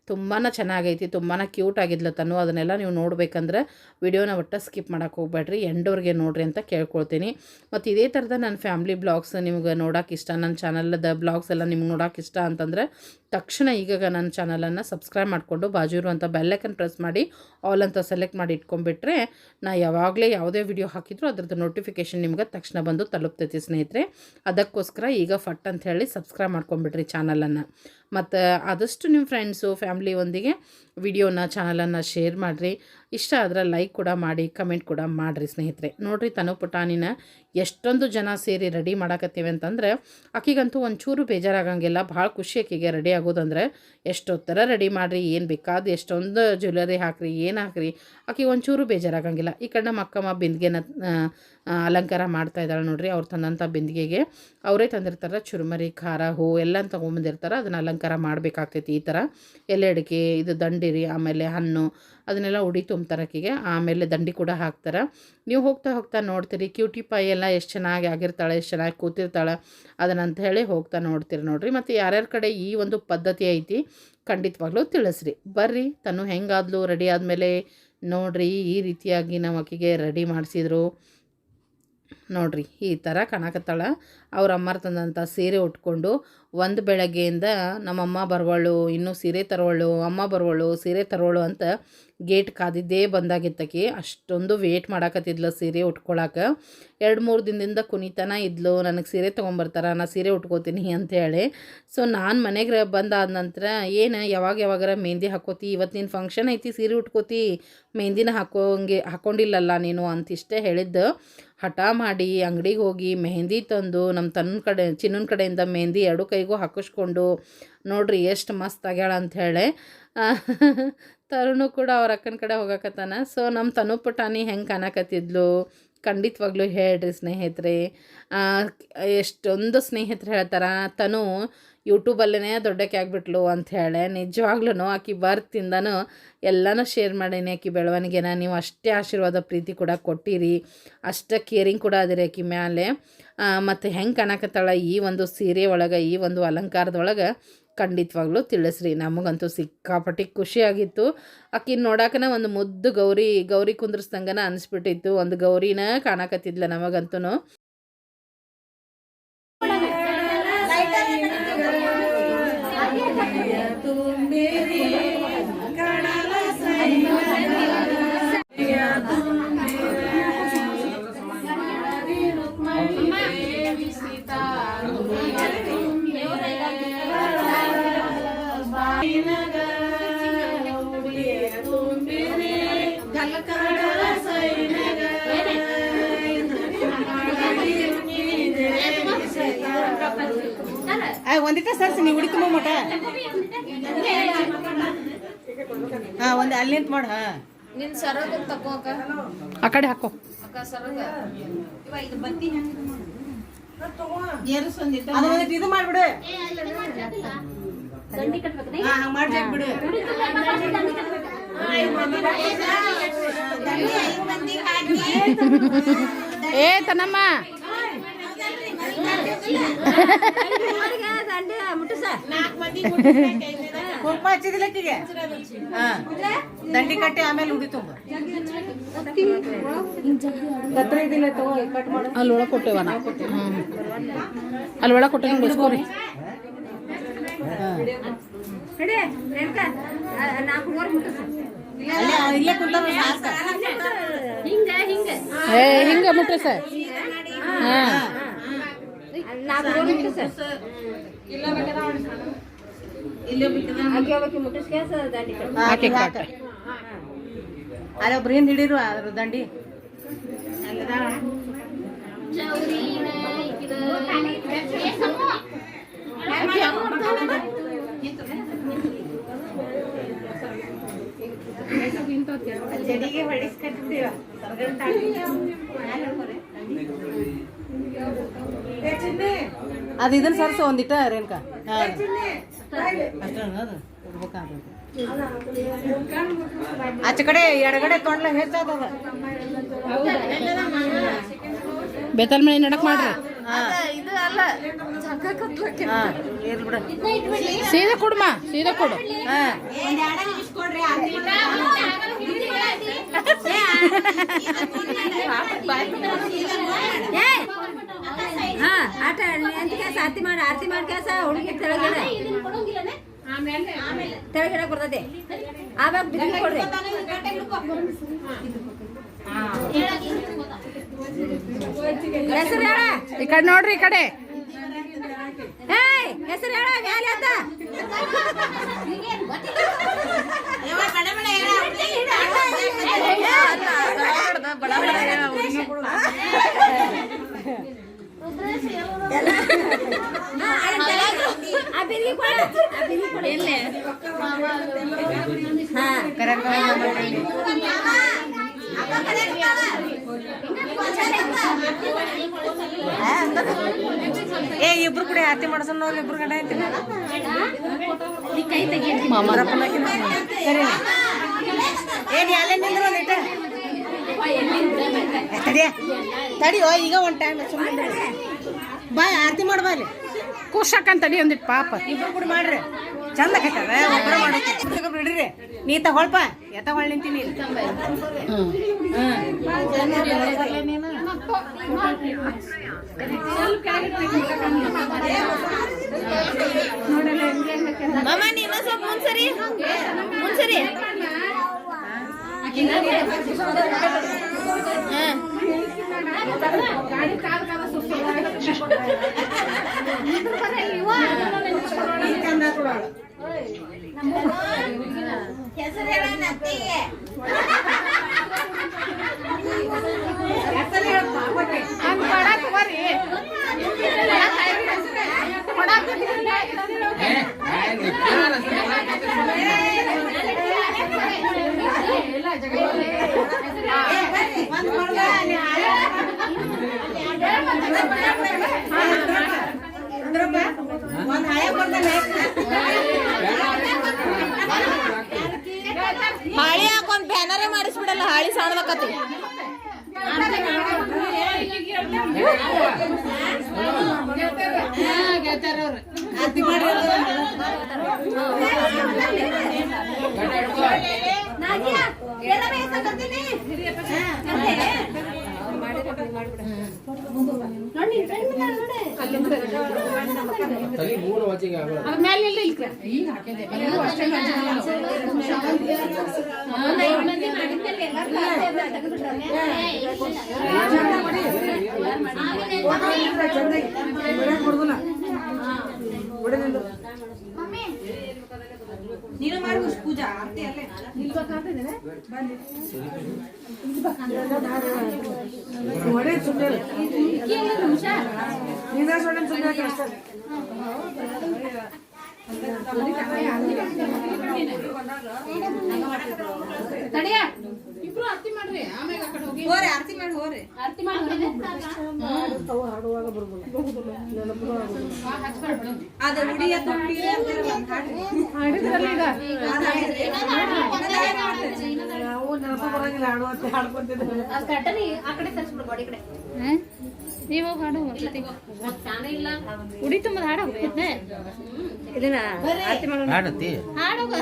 ತುಂಬಾ ಚೆನ್ನಾಗೈತಿ, ತುಂಬಾ ಕ್ಯೂಟ್ ಆಗಿದ್ಲು ತನು. ಅದನ್ನೆಲ್ಲ ನೀವು ನೋಡಬೇಕಂದ್ರೆ ವಿಡಿಯೋನ ಒಟ್ಟು ಸ್ಕಿಪ್ ಮಾಡೋಕ್ಕೆ ಹೋಗ್ಬೇಡ್ರಿ, ಎಂಡವ್ರಿಗೆ ನೋಡ್ರಿ ಅಂತ ಕೇಳ್ಕೊಳ್ತೀನಿ. ಮತ್ತು ಇದೇ ಥರದ ನನ್ನ ಫ್ಯಾಮ್ಲಿ ಬ್ಲಾಗ್ಸ್ ನಿಮ್ಗೆ ನೋಡೋಕೆ ಇಷ್ಟ, ನನ್ನ ಚಾನಲ್ದ ಬ್ಲಾಗ್ಸ್ ಎಲ್ಲ ನಿಮ್ಗೆ ನೋಡೋಕೆ ಇಷ್ಟ ಅಂತಂದರೆ ತಕ್ಷಣ ಈಗ ನನ್ನ ಚಾನಲನ್ನು ಸಬ್ಸ್ಕ್ರೈಬ್ ಮಾಡಿಕೊಂಡು ಬಾಜು ಇರುವಂಥ ಬೆಲ್ಲೈಕನ್ ಪ್ರೆಸ್ ಮಾಡಿ ಆಲ್ ಅಂತ ಸೆಲೆಕ್ಟ್ ಮಾಡಿ ಇಟ್ಕೊಂಡ್ಬಿಟ್ರೆ ನಾ ಯಾವಾಗಲೇ ಯಾವುದೇ ವಿಡಿಯೋ ಹಾಕಿದ್ರು ಅದ್ರದ್ದು ನೋಟಿಫಿಕೇಷನ್ ನಿಮ್ಗೆ ತಕ್ಷಣ ಬಂದು ತಲುಪ್ತೈತಿ ಸ್ನೇಹಿತರೆ. ಅದಕ್ಕೋಸ್ಕರ ಈಗ ಫಟ್ ಅಂತ ಹೇಳಿ ಸಬ್ಸ್ಕ್ರೈಬ್ ಮಾಡ್ಕೊಂಬಿಡ್ರಿ ಚಾನಲನ್ನು. ಮತ್ತು ಆದಷ್ಟು ನಿಮ್ಮ ಫ್ರೆಂಡ್ಸು ಫ್ಯಾಮ್ಲಿಯೊಂದಿಗೆ ವಿಡಿಯೋನ ಚಾನಲನ್ನು ಶೇರ್ ಮಾಡಿರಿ. ಇಷ್ಟ ಆದರೆ ಲೈಕ್ ಕೂಡ ಮಾಡಿ, ಕಮೆಂಟ್ ಕೂಡ ಮಾಡಿರಿ ಸ್ನೇಹಿತರೆ. ನೋಡಿರಿ ತನು ಪುಟಾಣಿನ ಎಷ್ಟೊಂದು ಜನ ಸೇರಿ ರೆಡಿ ಮಾಡಕತ್ತೀವಿ ಅಂತಂದರೆ ಆಕಿಗಂತೂ ಒಂಚೂರು ಬೇಜಾರಾಗಂಗಿಲ್ಲ. ಭಾಳ ಖುಷಿ ಆಕಿಗೆ ರೆಡಿ ಆಗೋದಂದ್ರೆ. ಎಷ್ಟೊತ್ತರ ರೆಡಿ ಮಾಡಿರಿ, ಏನು ಬೇಕಾದ ಎಷ್ಟೊಂದು ಜ್ಯುವೆಲರಿ ಹಾಕಿರಿ, ಏನು ಹಾಕಿರಿ, ಆಕಿಗೆ ಒಂಚೂರು ಬೇಜಾರಾಗಂಗಿಲ್ಲ. ಈ ಕಡೆ ನಮ್ಮ ಅಕ್ಕಮ್ಮ ಬಿಂದಿಗೆನ ಅಲಂಕಾರ ಮಾಡ್ತಾ ಇದ್ದಾಳೆ ನೋಡ್ರಿ. ಅವ್ರು ತಂದಂಥ ಬಿಂದಿಗೆಗೆ ಅವರೇ ತಂದಿರ್ತಾರೆ ಚುರುಮರಿ, ಖಾರ, ಹೂ ಎಲ್ಲ ತೊಗೊಂಬಂದಿರ್ತಾರೆ. ಅದನ್ನು ಅಲಂಕಾರ ಮಾಡಬೇಕಾಗ್ತೈತಿ. ಈ ಥರ ಎಲೆ ಅಡಿಕೆ, ಇದು ದಂಡಿರಿ, ಆಮೇಲೆ ಹಣ್ಣು ಅದನ್ನೆಲ್ಲ ಉಡಿ ತುಂಬ್ತಾರೆ ಆಕೆಗೆ. ಆಮೇಲೆ ದಂಡಿ ಕೂಡ ಹಾಕ್ತಾರೆ. ನೀವು ಹೋಗ್ತಾ ಹೋಗ್ತಾ ನೋಡ್ತೀರಿ ಕ್ಯೂಟಿ ಪಾಯಿ ಎಲ್ಲ ಎಷ್ಟು ಚೆನ್ನಾಗಿ ಆಗಿರ್ತಾಳೆ, ಎಷ್ಟು ಚೆನ್ನಾಗಿ ಕೂತಿರ್ತಾಳೆ ಅದನ್ನಂತ ಹೇಳಿ ಹೋಗ್ತಾ ನೋಡ್ತೀರಿ ನೋಡ್ರಿ. ಮತ್ತು ಯಾರ್ಯಾರ ಕಡೆ ಈ ಒಂದು ಪದ್ಧತಿ ಐತಿ ಖಂಡಿತವಾಗ್ಲೂ ತಿಳಿಸ್ರಿ. ಬರ್ರಿ ತನು ಹೆಂಗಾದ್ಲು ರೆಡಿ ಆದಮೇಲೆ ನೋಡ್ರಿ. ಈ ರೀತಿಯಾಗಿ ನಾವು ಆಕೆಗೆ ರೆಡಿ ಮಾಡಿಸಿದ್ರು. ನೋಡ್ರಿ ಈ ಥರ ಕಾಣಕತ್ತಾಳ. ಅವ್ರ ಅಮ್ಮಾರು ತಂದಂಥ ಸೀರೆ ಉಟ್ಕೊಂಡು ಒಂದು ಬೆಳಗ್ಗೆಯಿಂದ ನಮ್ಮಮ್ಮ ಬರುವಳು, ಇನ್ನೂ ಸೀರೆ ತರುವಳು, ಅಮ್ಮ ಬರುವಳು, ಸೀರೆ ತರುವಳು ಅಂತ ಗೇಟ್ ಕಾದಿದ್ದೇ ಬಂದಾಗಿತ್ತಕಿ. ಅಷ್ಟೊಂದು ವೇಟ್ ಮಾಡಾಕತ್ತಿದ್ಲು ಸೀರೆ ಉಟ್ಕೊಳಕ್ಕೆ. 2-3 ದಿನದಿಂದ ಕುಣಿತನ ಇದ್ಲು, ನನಗೆ ಸೀರೆ ತೊಗೊಂಬರ್ತಾರ, ನಾನು ಸೀರೆ ಉಟ್ಕೋತೀನಿ ಅಂತೇಳಿ. ಸೊ ನಾನು ಮನೆಗೆ ಬಂದಾದ ನಂತರ ಏನು ಯಾವಾಗಾರ ಮೆಹಂದಿ ಹಾಕೋತಿ, ಇವತ್ತು ನಿನ್ನ ಫಂಕ್ಷನ್ ಐತಿ ಸೀರೆ ಉಟ್ಕೋತಿ, ಮೆಹಂದಿನ ಹಾಕ್ಕೊಂಡಿಲ್ಲಲ್ಲ ನೀನು ಅಂತಿಷ್ಟೇ ಹೇಳಿದ್ದು. ಹಠ ಮಾಡಿ ಅಂಗಡಿಗೆ ಹೋಗಿ ಮೆಹಂದಿ ತಂದು ನಮ್ಮ ಚಿನ್ನನ ಕಡೆಯಿಂದ ಮೆಹಂದಿ 2 ಕೈಗೂ ಹಾಕಿಸ್ಕೊಂಡು ನೋಡ್ರಿ ಎಷ್ಟು ಮಸ್ತ್ ಆಗ್ಯಾಳ ಅಂಥೇಳಿ. ತರುಣು ಕೂಡ ಅವ್ರ ಅಕ್ಕನ ಕಡೆ ಹೋಗಕತ್ತಾನ. ಸೊ ನಮ್ಮ ತನು ಪುಟಾಣಿ ಹೆಂಗೆ ಕಾಣಕತ್ತಿದ್ಲು ಖಂಡಿತವಾಗ್ಲೂ ಹೇಳ್ರಿ ಸ್ನೇಹಿತರೆ. ಎಷ್ಟೊಂದು ಸ್ನೇಹಿತರು ಹೇಳ್ತಾರೆ ತನು ಯೂಟ್ಯೂಬಲ್ಲೇ ದೊಡ್ಡಕ್ಕೆ ಆಗಿಬಿಟ್ಲು ಅಂಥೇಳಿ. ನಿಜವಾಗ್ಲೂ ಆಕಿ ಬರ್ತಿಂದನೂ ಎಲ್ಲನೂ ಶೇರ್ ಮಾಡೀನಿ ಆಕಿ ಬೆಳವಣಿಗೆನ. ನೀವು ಅಷ್ಟೇ ಆಶೀರ್ವಾದ ಪ್ರೀತಿ ಕೂಡ ಕೊಟ್ಟಿರಿ, ಅಷ್ಟೇ ಕೇರಿಂಗ್ ಕೂಡ ಅದಿರಿ ಆಕಿ ಮ್ಯಾಲೆ. ಮತ್ತು ಹೆಂಗೆ ಕಾಣಕತ್ತಾಳ ಈ ಒಂದು ಸೀರೆ ಒಳಗೆ, ಈ ಒಂದು ಅಲಂಕಾರದೊಳಗೆ ಖಂಡಿತವಾಗ್ಲೂ ತಿಳಿಸ್ರಿ. ನಮಗಂತೂ ಸಿಕ್ಕಾಪಟ್ಟಿ ಖುಷಿಯಾಗಿತ್ತು. ಆಕಿನ ನೋಡಾಕನ ಒಂದು ಮುದ್ದು ಗೌರಿ ಕುಂದ್ರಸ್ದಂಗನ ಅನಿಸ್ಬಿಟ್ಟಿತ್ತು. ಒಂದು ಗೌರಿನ ಕಾಣಕತ್ತಿದ್ಲ ನಮಗಂತೂ. ಒಂದಿಟ ಸರ್ಸಿ ನೀವು ಹುಡುಕಿ ಮಟ. ಒಂದು ಅಲ್ಲಿ ನಿಂತು ಮಾಡ. ನಿನ್ ಸರದ ತಗೋಕ ಆ ಕಡೆ ಹಾಕೋ. ಅಕ್ಕ ಸರದ ಇದು ಮಾಡ್ಬಿಡು. ದಂಡಿ ಕಟ್ಬೇಕು. ಹಂಗ ಮಾಡ್ಬಿಡು. ಏ ತನಮ್ಮ ದಂಡಿ ಮುಟ್ಟಸ ಕುಂಕುಮ ಹಚ್ಚಿದಿಲ್ಲಕ್ಕಿಗೆ. ದಂಡಿ ಕಟ್ಟಿ ಆಮೇಲೆ ಉಡಿ ತುಂಬ ಕತ್ರ ಇದಿಲ್ಲ ತಗೋ ಕಟ್ ಮಾಡು. ಅಲ್ಲಿ ಒಳಗೆ ಕೊಟ್ಟೇವ ನಾ. ಅಲ್ಲಿ ಒಳಗೆ ಕೊಟ್ಟೆ ಬಿಡಿಸ್ಕೋರಿ. ಇಲ್ಲೇ ಕುಂತ ಹಿಂಗ ಮುಟ್ರೆ ಸರ್. ಹಾಂ ಅಲ್ಲೊಬ್ರು ಹಿಂದ್ ಹಿಡೀರು ಅದ್ರ ದಂಡಿ. ಜಡಿಗೆ ಹೊಡಿಸ್ಕಟ್ಟಿದ್ದೀವ ಅದು ಇದನ್ನ ಸರ್ಸ ಒಂದಿಟ್ಟ ರೇಣುಕಾ. ಆಚೆ ಕಡೆ ಎಡಗಡೆ ತೊಂಡ್ಲ ಹೆಚ್ಚಾದ ಬೇತಲ್ ಮನೆ ನಡಕ್ ಮಾಡ್ರಿ. ಸೀದಾ ಕೊಡುಮ, ಸೀದಾ ಕೊಡು. ಆಟ ಆರತಿ ಮಾಡಿ ಆರತಿ ಮಾಡಿ ಕೆಲಸ ಹುಡುಗಿ ತೆಳಗಡೆ ತೆಳಗಡೆ ಕೊಡ್ತದೆ. ಆವಾಗ ಬಿಸಿ ಕೊಡ್ರಿ. ಹೆಸರು ಹೇಳ. ಈ ಕಡೆ ನೋಡ್ರಿ, ಈ ಕಡೆ ಹೆಸರು ಹೇಳ. ಮ್ಯಾಲೆ ಅಂತ ಏ ಇಬ್ರು ಕೂಡ ಆರತಿ ಮಾಡ್ಸೋಣ. ನಾವು ಇಬ್ರು ಗಂಡ ಐತಿ ಏನ್ ಅಲ್ಲೇ ನಿಂದ್ರು ಒಂದಿಟ್ಟ ತಡಿಯೋ. ಈಗ ಒಂದು ಟೈಮ್ ಬಾ ಆರತಿ ಮಾಡ್ಬಾ. ಅಲ್ಲಿ ಕೂಸಕ್ಕಂತ ತಡಿ ಒಂದಿಟ್ಟು ಪಾಪ. ಇಬ್ರು ಕೂಡ ಮಾಡ್ರಿ. ಚಂದ ಕಟ್ಟದ ಒಬ್ಬರ ಮಾಡೋಕೆ ಬಿಡ್ರಿ ನೀ ತಗೊಳ್ಪ ತಗೊಳ್ ನಿಂತೀನಿ ಮಾಮ ನೀನು ಸ್ವಲ್ಪ ಮುಂದ್ಸರಿ ಮುಂದ್ಸರಿ ಹೆಸರು ಹಾಳಿ ಹಾಕೊಂಡ್ ಬ್ಯಾನರೇ ಮಾಡಿಸ್ಬಿಡಲ್ಲ ಹಾಳಿ ಸಾಣದಕ್ಕತಿ ನೀನು ಮಾಡ್ಬು ಪೂಜಾ ಆರತಿ ಅಲ್ಲೇ ತಡಿಯ ಇಬ್ರು ಆರತಿ ಮಾಡ್ರಿ ಆಮೇಲೆ ಆ ಕಡೆ ಹೋಗಿ ಹೋರೆ ಆರತಿ ಮಾಡಿ ಹೋರೆ ಆರತಿ ಮಾಡಿ ಅದ ಹುಡಿಯ ತುಡಿ ಹಾಡಿದ್ರಲ್ಲ ಈಗ ನಾವು ನೆನಪು ಬರಂಗಿಲ್ಲ ಹಾಡುವಂತೆ ಹಾಡ್ಕೊಂತಿದ್ದೆ ಅದು ಕಟ್ಟನಿ ಆ ಕಡೆ ತರಿಸ್ಬಿಡು ಗಾಡಿ ಕಡೆ ನೀವು ಹಾಡು ಚಾನೆ ಇಲ್ಲ ಉಡಿ ತುಂಬ ಹಾಡ ಇದನ್ನ ಆರತಿ ಮಾಡೋಣ ಹಾಡತಿ ಹಾಡೋಗ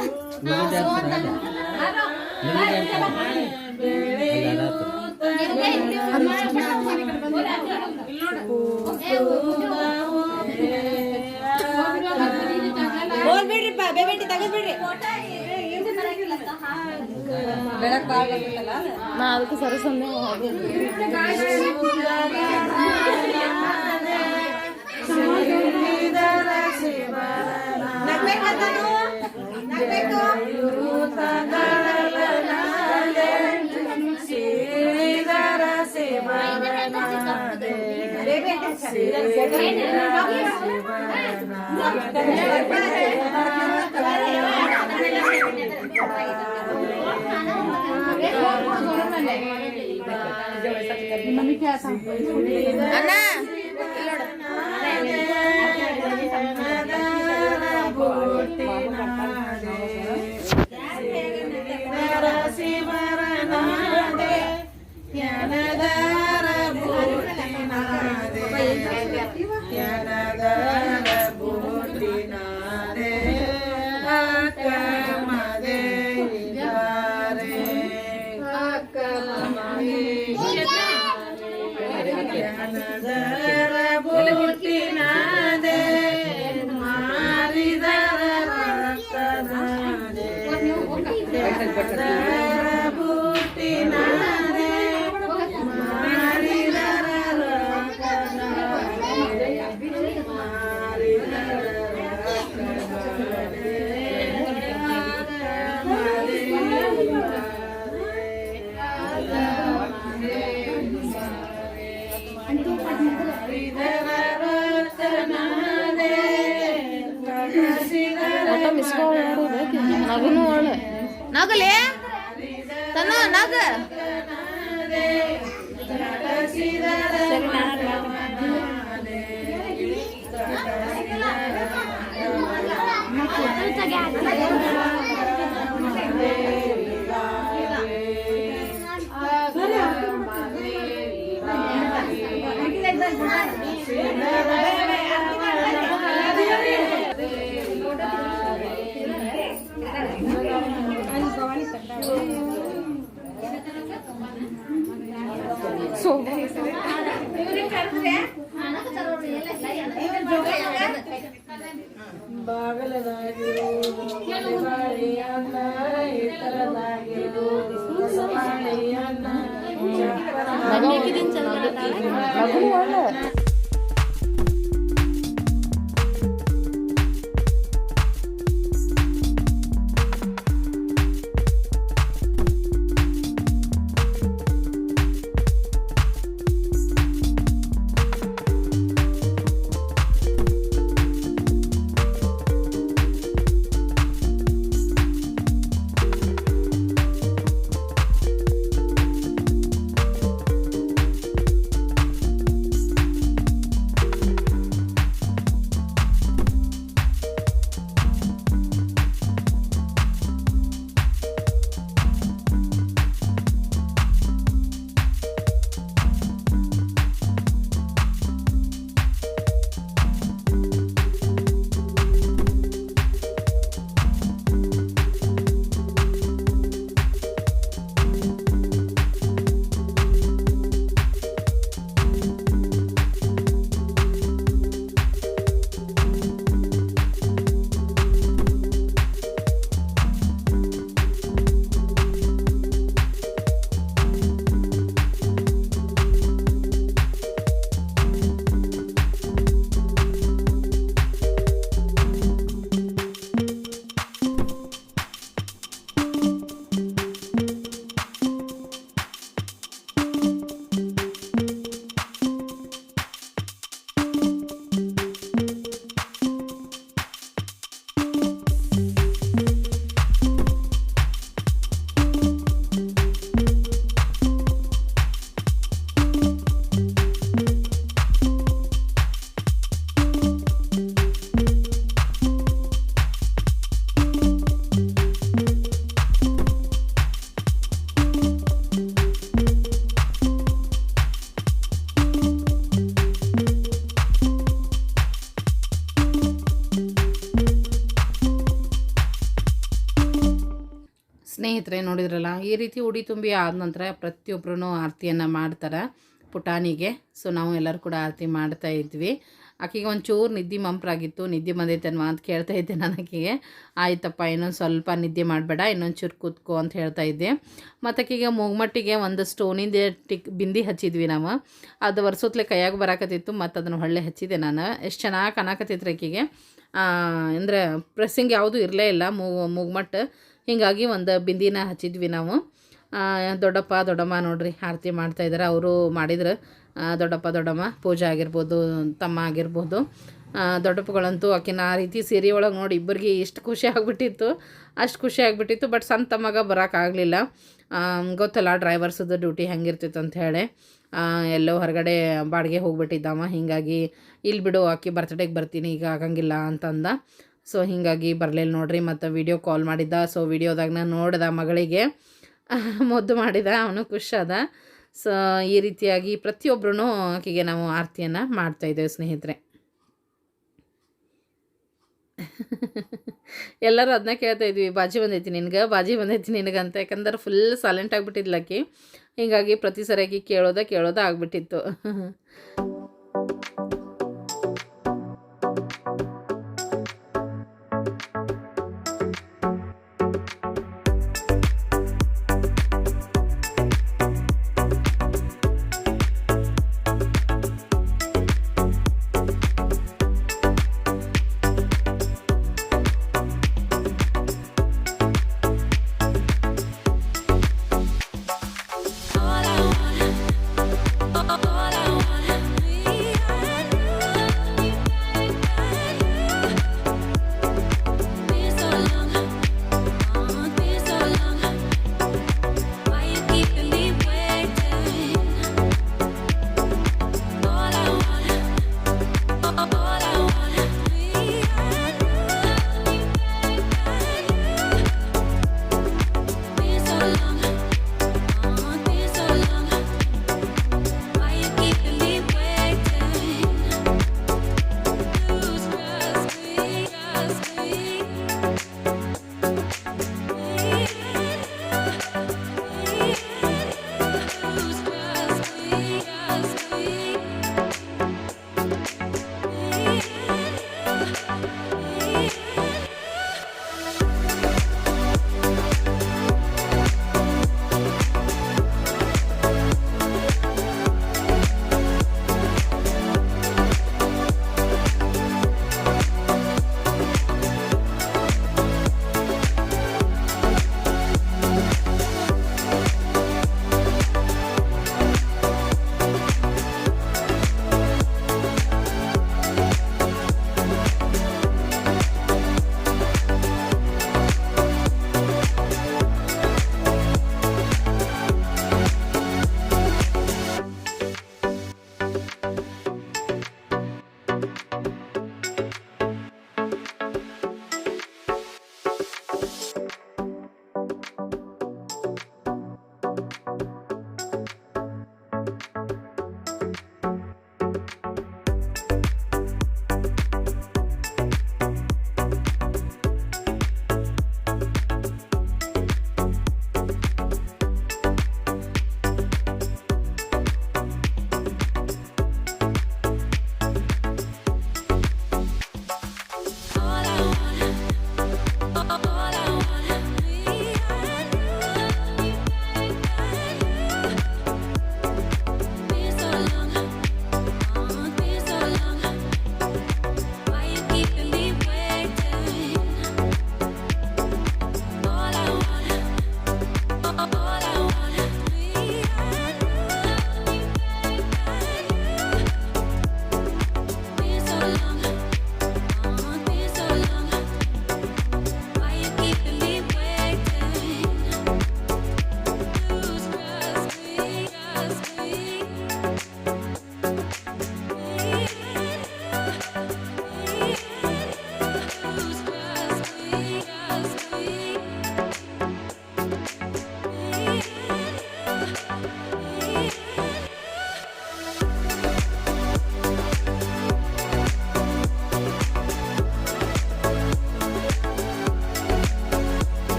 ಹೋಲ್ ಬಿಡ್ರಿಪ್ಪ ಬೇಬೇಟಿ ತೆಗೆದ್ಬಿಡ್ರಿ ಬೆಳಕ್ ಬಾಳ ಬರ್ತಲ್ಲ ನಾ ಅದಕ್ಕೆ ಸರಸಂದೆ ಅಣ್ಣ ನಗುನು ಒಳ್ಳೆ ನಗಲೇ ತನು ನಗ ಸ್ನೇಹಿತರೆ ನೋಡಿದ್ರಲ್ಲ, ಈ ರೀತಿ ಉಡಿ ತುಂಬಿ ಆದ ನಂತರ ಪ್ರತಿಯೊಬ್ಬರೂ ಆರತಿಯನ್ನು ಮಾಡ್ತಾರೆ ಪುಟಾಣಿಗೆ. ಸೊ ನಾವು ಎಲ್ಲರೂ ಕೂಡ ಆರತಿ ಮಾಡ್ತಾ ಇದ್ವಿ. ಆಕೆಗೆ ಒಂಚೂರು ನಿದ್ದೆ ಮಂಪ್ರಾಗಿತ್ತು, ನಿದ್ದೆ ಬಂದೈತನ್ವಾ ಅಂತ ಕೇಳ್ತಾ ಇದ್ದೆ ನಾನು ಆಕೆಗೆ. ಆಯ್ತಪ್ಪ ಇನ್ನೊಂದು ಸ್ವಲ್ಪ ನಿದ್ದೆ ಮಾಡಬೇಡ, ಇನ್ನೊಂದು ಚೂರು ಕೂತ್ಕೋ ಅಂತ ಹೇಳ್ತಾ ಇದ್ದೆ. ಮತ್ತು ಆಕೆಗೆ ಮೂಗ್ಮಟ್ಟಿಗೆ ಒಂದು ಸ್ಟೋನಿಂದ ಬಿಂದಿ ಹಚ್ಚಿದ್ವಿ ನಾವು. ಅದು ವರ್ಷತ್ಲೆ ಕೈಯಾಗ ಬರಾಕತ್ತಿತ್ತು, ಮತ್ತು ಅದನ್ನು ಹೊಳ್ಳೆ ಹಚ್ಚಿದೆ ನಾನು. ಎಷ್ಟು ಚೆನ್ನಾಗಿ ಕಾಣಕತ್ತಿತ್ತು ಆಕೆಗೆ. ಅಂದರೆ ಪ್ರೆಸ್ಸಿಂಗ್ ಯಾವುದೂ ಇರಲೇ ಇಲ್ಲ ಮೂಗ್ಮಟ್ಟು. ಹೀಗಾಗಿ ಒಂದು ಬಿಂದಿನ ಹಚ್ಚಿದ್ವಿ ನಾವು. ದೊಡ್ಡಪ್ಪ ದೊಡ್ಡಮ್ಮ ನೋಡ್ರಿ ಆರತಿ ಮಾಡ್ತಾಯಿದ್ದಾರೆ. ಅವರು ಮಾಡಿದ್ರು, ದೊಡ್ಡಪ್ಪ ದೊಡ್ಡಮ್ಮ, ಪೂಜೆ ಆಗಿರ್ಬೋದು, ತಮ್ಮ ಆಗಿರ್ಬೋದು. ದೊಡ್ಡಪ್ಪಗಳಂತೂ ಆಕಿನ ಆ ರೀತಿ ಸೀರೆ ಒಳಗೆ ನೋಡಿ ಇಬ್ಬರಿಗೆ ಎಷ್ಟು ಖುಷಿ ಆಗಿಬಿಟ್ಟಿತ್ತು, ಅಷ್ಟು ಖುಷಿ ಆಗಿಬಿಟ್ಟಿತ್ತು. ಬಟ್ ಸಣ್ಣ ತಮ್ಮಗ ಬರೋಕ್ಕಾಗಲಿಲ್ಲ. ಗೊತ್ತಲ್ಲ ಡ್ರೈವರ್ಸದ್ದು ಡ್ಯೂಟಿ ಹೆಂಗಿರ್ತಿತ್ತು ಅಂತ ಹೇಳಿ ಎಲ್ಲೋ ಹೊರಗಡೆ ಬಾಡಿಗೆ ಹೋಗ್ಬಿಟ್ಟಿದ್ದವ. ಹೀಗಾಗಿ ಇಲ್ಲಿ ಬಿಡು ಆಕಿ ಬರ್ತಡೇಗೆ ಬರ್ತೀನಿ ಈಗ ಆಗಂಗಿಲ್ಲ ಅಂತಂದ. ಸೊ ಹೀಗಾಗಿ ಬರಲಿಲ್ಲ ನೋಡ್ರಿ. ಮತ್ತು ವಿಡಿಯೋ ಕಾಲ್ ಮಾಡಿದ್ದ. ಸೊ ವಿಡಿಯೋದಾಗ ನಾನು ನೋಡ್ದೆ ಮಗಳಿಗೆ, ಮುದ್ದು ಮಾಡಿದ, ಅವನು ಖುಷಿಯಾದ. ಸೊ ಈ ರೀತಿಯಾಗಿ ಪ್ರತಿಯೊಬ್ಬರೂ ಆಕೆಗೆ ನಾವು ಆರತಿಯನ್ನು ಮಾಡ್ತಾಯಿದ್ದೇವೆ ಸ್ನೇಹಿತರೆ. ಎಲ್ಲರೂ ಅದನ್ನ ಕೇಳ್ತಾ ಇದ್ವಿ, ಬಾಜಿ ಬಂದೈತಿ ನಿನ್ಗೆ, ಬಾಜಿ ಬಂದೈತಿ ನಿನಗೆ ಅಂತ. ಯಾಕಂದ್ರೆ ಫುಲ್ ಸೈಲೆಂಟ್ ಆಗಿಬಿಟ್ಟಿದ್ಲಕ್ಕಿ. ಹೀಗಾಗಿ ಪ್ರತಿ ಸರಿಯಾಗಿ ಕೇಳೋದ ಆಗಿಬಿಟ್ಟಿತ್ತು.